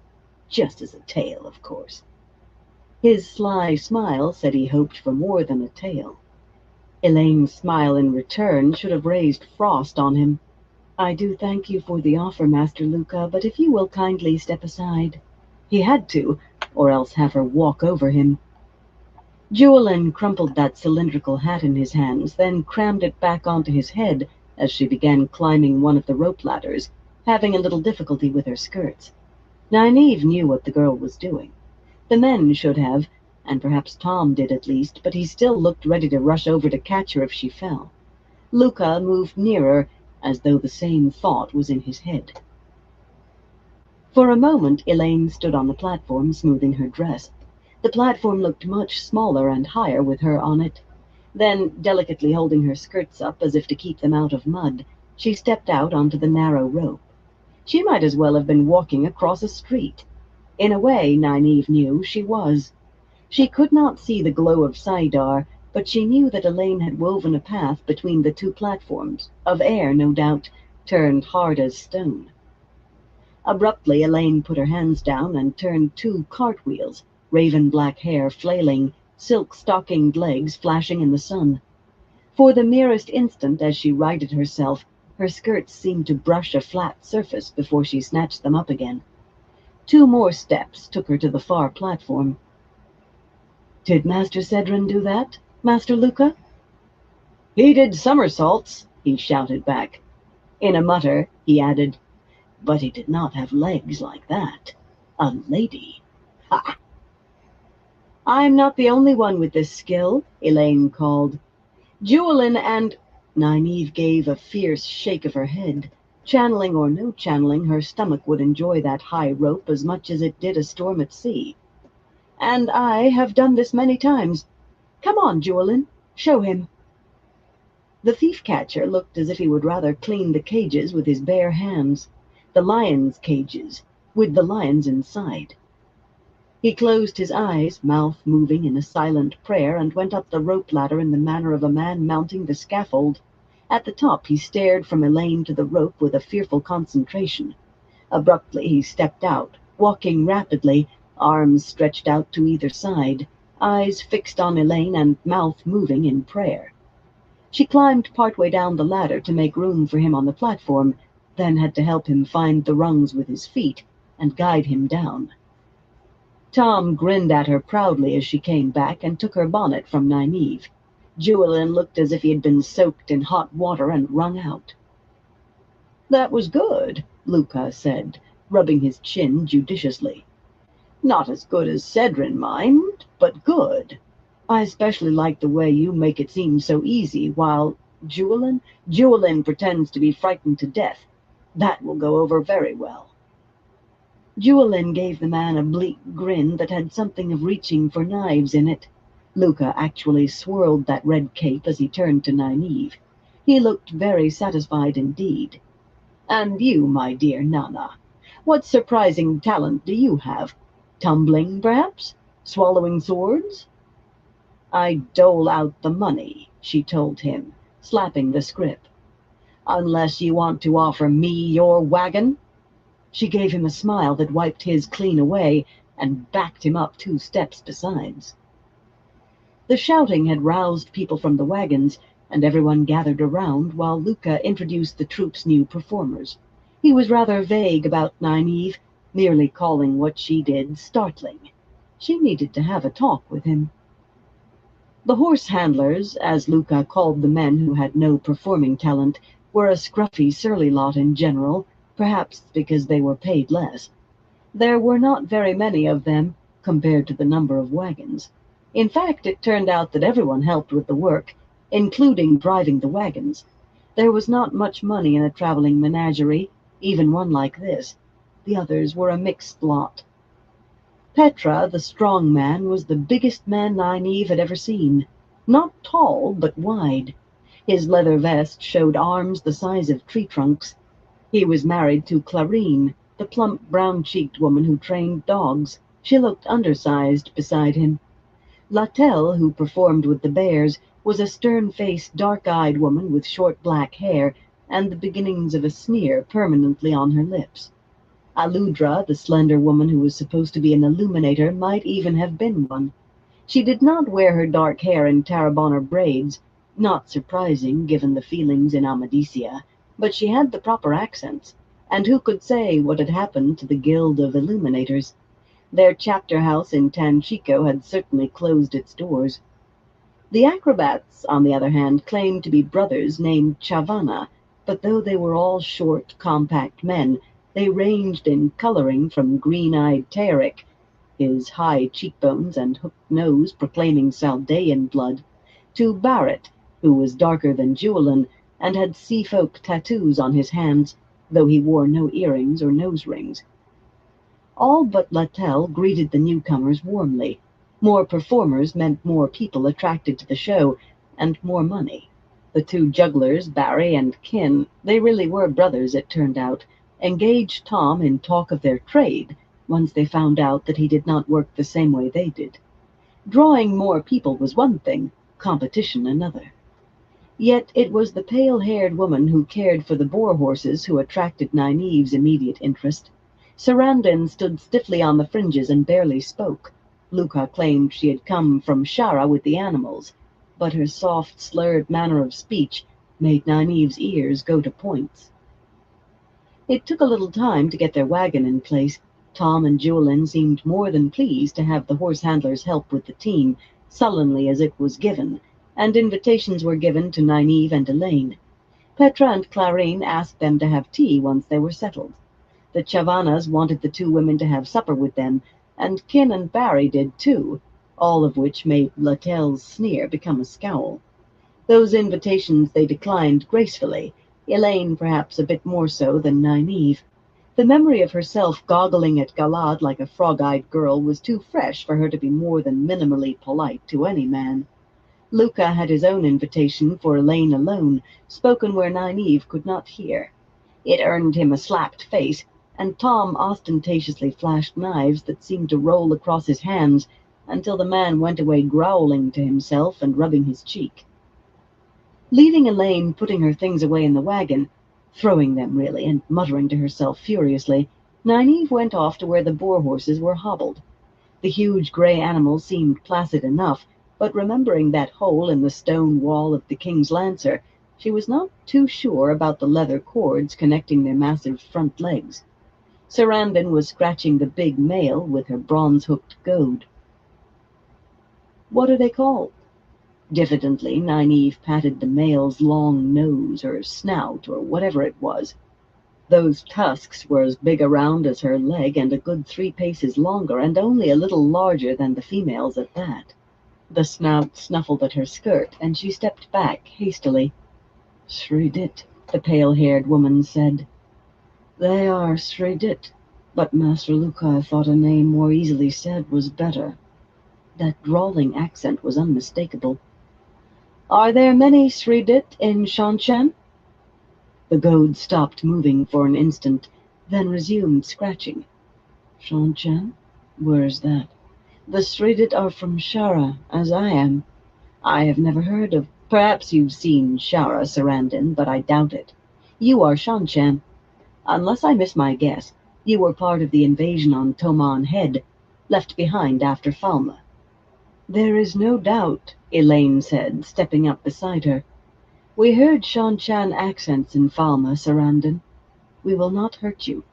Just as a tale, of course. His sly smile said he hoped for more than a tale. Elaine's smile in return should have raised frost on him. I do thank you for the offer, Master Luca, but if you will kindly step aside. He had to, or else have her walk over him. Jewelin crumpled that cylindrical hat in his hands, then crammed it back onto his head as she began climbing one of the rope ladders, having a little difficulty with her skirts. Nynaeve knew what the girl was doing. The men should have, and perhaps Tom did at least, but he still looked ready to rush over to catch her if she fell. Luca moved nearer, as though the same thought was in his head. For a moment, Elaine stood on the platform, smoothing her dress. The platform looked much smaller and higher with her on it. Then, delicately holding her skirts up as if to keep them out of mud, she stepped out onto the narrow rope. She might as well have been walking across a street. In a way, Nynaeve knew, she was. She could not see the glow of Saidar, but she knew that Elaine had woven a path between the two platforms, of air, no doubt, turned hard as stone. Abruptly, Elaine put her hands down and turned 2 cartwheels, raven-black hair flailing, silk-stockinged legs flashing in the sun. For the merest instant, as she righted herself, her skirts seemed to brush a flat surface before she snatched them up again. 2 more steps took her to the far platform. Did Master Cedrin do that, Master Luca? He did somersaults, he shouted back. In a mutter, he added, but he did not have legs like that. A lady. Ha! I'm not the only one with this skill, Elaine called. Jewelin and... Nynaeve gave a fierce shake of her head. Channeling or no channeling, her stomach would enjoy that high rope as much as it did a storm at sea. And I have done this many times. Come on, Jewelin, show him. The thief-catcher looked as if he would rather clean the cages with his bare hands. The lions' cages, with the lions inside. He closed his eyes, mouth moving in a silent prayer, and went up the rope ladder in the manner of a man mounting the scaffold. At the top he stared from Elaine to the rope with a fearful concentration. Abruptly he stepped out, walking rapidly, arms stretched out to either side, eyes fixed on Elaine and mouth moving in prayer. She climbed partway down the ladder to make room for him on the platform, then had to help him find the rungs with his feet and guide him down. Tom grinned at her proudly as she came back and took her bonnet from Nynaeve. Jewelin looked as if he had been soaked in hot water and wrung out. That was good, Luca said, rubbing his chin judiciously. Not as good as Cedrin, mind, but good. I especially like the way you make it seem so easy, while Jewelin pretends to be frightened to death. That will go over very well. Jewelin gave the man a bleak grin that had something of reaching for knives in it. Luca actually swirled that red cape as he turned to Nynaeve. He looked very satisfied indeed. And you, my dear Nana, what surprising talent do you have? Tumbling, perhaps? Swallowing swords? I dole out the money, she told him, slapping the scrip. Unless you want to offer me your wagon." She gave him a smile that wiped his clean away and backed him up 2 steps besides. The shouting had roused people from the wagons, and everyone gathered around while Luca introduced the troup's new performers. He was rather vague about Nynaeve, merely calling what she did startling. She needed to have a talk with him. The horse handlers, as Luca called the men who had no performing talent, were a scruffy, surly lot in general, perhaps because they were paid less. There were not very many of them, compared to the number of wagons. In fact, it turned out that everyone helped with the work, including driving the wagons. There was not much money in a traveling menagerie, even one like this. The others were a mixed lot. Petra, the strong man, was the biggest man Nynaeve had ever seen. Not tall, but wide. His leather vest showed arms the size of tree trunks. He was married to Clarine, the plump, brown-cheeked woman who trained dogs. She looked undersized beside him. Latelle, who performed with the bears, was a stern-faced, dark-eyed woman with short black hair and the beginnings of a sneer permanently on her lips. Aludra, the slender woman who was supposed to be an illuminator, might even have been one. She did not wear her dark hair in Tarabonner braids, not surprising given the feelings in Amadisia, but she had the proper accents, and who could say what had happened to the Guild of Illuminators? Their chapter house in Tanchico had certainly closed its doors. The acrobats, on the other hand, claimed to be brothers named Chavana, but though they were all short, compact men, they ranged in coloring from green-eyed Tearic, his high cheekbones and hooked nose proclaiming Saldean blood, to Barrett, who was darker than Julian and had sea-folk tattoos on his hands, though he wore no earrings or nose rings. All but Latelle greeted the newcomers warmly. More performers meant more people attracted to the show, and more money. The 2 jugglers, Barry and Kin, they really were brothers, it turned out, engaged Tom in talk of their trade, once they found out that he did not work the same way they did. Drawing more people was one thing, competition another. Yet it was the pale-haired woman who cared for the boar horses who attracted Nynaeve's immediate interest. Sarandon stood stiffly on the fringes and barely spoke. Luca claimed she had come from Shara with the animals, but her soft, slurred manner of speech made Nynaeve's ears go to points. It took a little time to get their wagon in place. Tom and Julian seemed more than pleased to have the horse handlers help with the team, sullenly as it was given, and invitations were given to Nynaeve and Elaine. Petra and Clarine asked them to have tea once they were settled. The Chavanas wanted the 2 women to have supper with them, and Kin and Barry did too, all of which made Latelle's sneer become a scowl. Those invitations they declined gracefully, Elaine perhaps a bit more so than Nynaeve. The memory of herself goggling at Galad like a frog-eyed girl was too fresh for her to be more than minimally polite to any man. Luca had his own invitation for Elaine alone, spoken where Nynaeve could not hear. It earned him a slapped face, and Tom ostentatiously flashed knives that seemed to roll across his hands until the man went away growling to himself and rubbing his cheek. Leaving Elaine putting her things away in the wagon, throwing them really, and muttering to herself furiously, Nynaeve went off to where the boar horses were hobbled. The huge gray animals seemed placid enough, but remembering that hole in the stone wall of the King's Lancer, she was not too sure about the leather cords connecting their massive front legs. Sarandon was scratching the big male with her bronze-hooked goad. "What are they called?" Diffidently, Nynaeve patted the male's long nose or snout or whatever it was. Those tusks were as big around as her leg and a good 3 paces longer and only a little larger than the female's at that. The snout snuffled at her skirt, and she stepped back hastily. "Sridit," the pale-haired woman said. "They are Sridit, but Master Luca thought a name more easily said was better." That drawling accent was unmistakable. "Are there many Sridit in Shanshan?" The goad stopped moving for an instant, then resumed scratching. "Shanshan? Where's that?" "The Sridit are from Shara, as I am. I have never heard of... Perhaps you've seen Shara, Sarandon, but I doubt it. You are Shanshan. Unless I miss my guess, you were part of the invasion on Toman Head, left behind after Falma. There is no doubt, Elaine said, stepping up beside her. We heard Shanshan accents in Falma, Sarandon. We will not hurt you.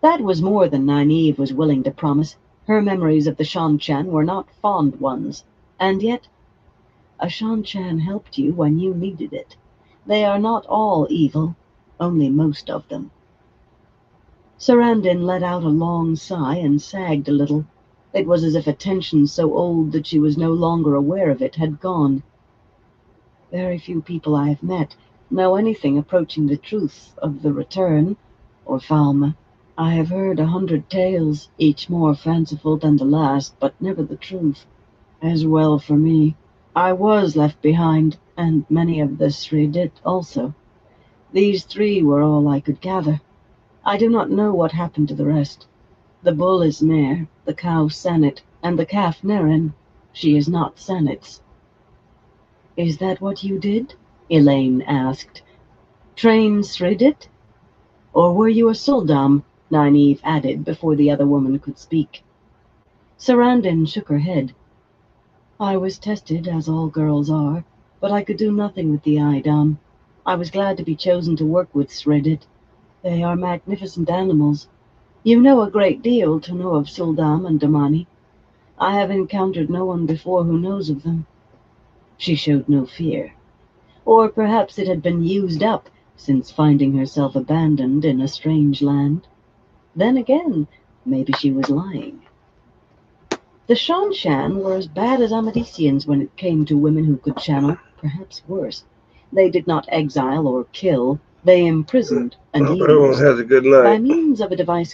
That was more than Nynaeve was willing to promise. Her memories of the Shanshan were not fond ones, and yet a Shanshan helped you when you needed it. They are not all evil, only most of them. Sarandon let out a long sigh and sagged a little. It was as if a tension so old that she was no longer aware of it had gone. Very few people I have met know anything approaching the truth of the return, or Falma. I have heard 100 tales, each more fanciful than the last, but never the truth. As well for me. I was left behind, and many of the Sridit also. These three were all I could gather. I do not know what happened to the rest. The bull is Mare, the cow Sanit, and the calf Neren. She is not Sanit's. Is that what you did? Elaine asked. Train Sridit? Or were you a Suldam? Nynaeve added before the other woman could speak. Sarandon shook her head. I was tested, as all girls are, but I could do nothing with the Idam. I was glad to be chosen to work with Sridit. They are magnificent animals. You know a great deal to know of Suldam and Damani. I have encountered no one before who knows of them. She showed no fear. Or perhaps it had been used up since finding herself abandoned in a strange land. Then again, maybe she was lying. The Shanshan were as bad as Amadisians when it came to women who could channel, perhaps worse. They did not exile or kill, they imprisoned and Everyone used. has a good By night. means of a device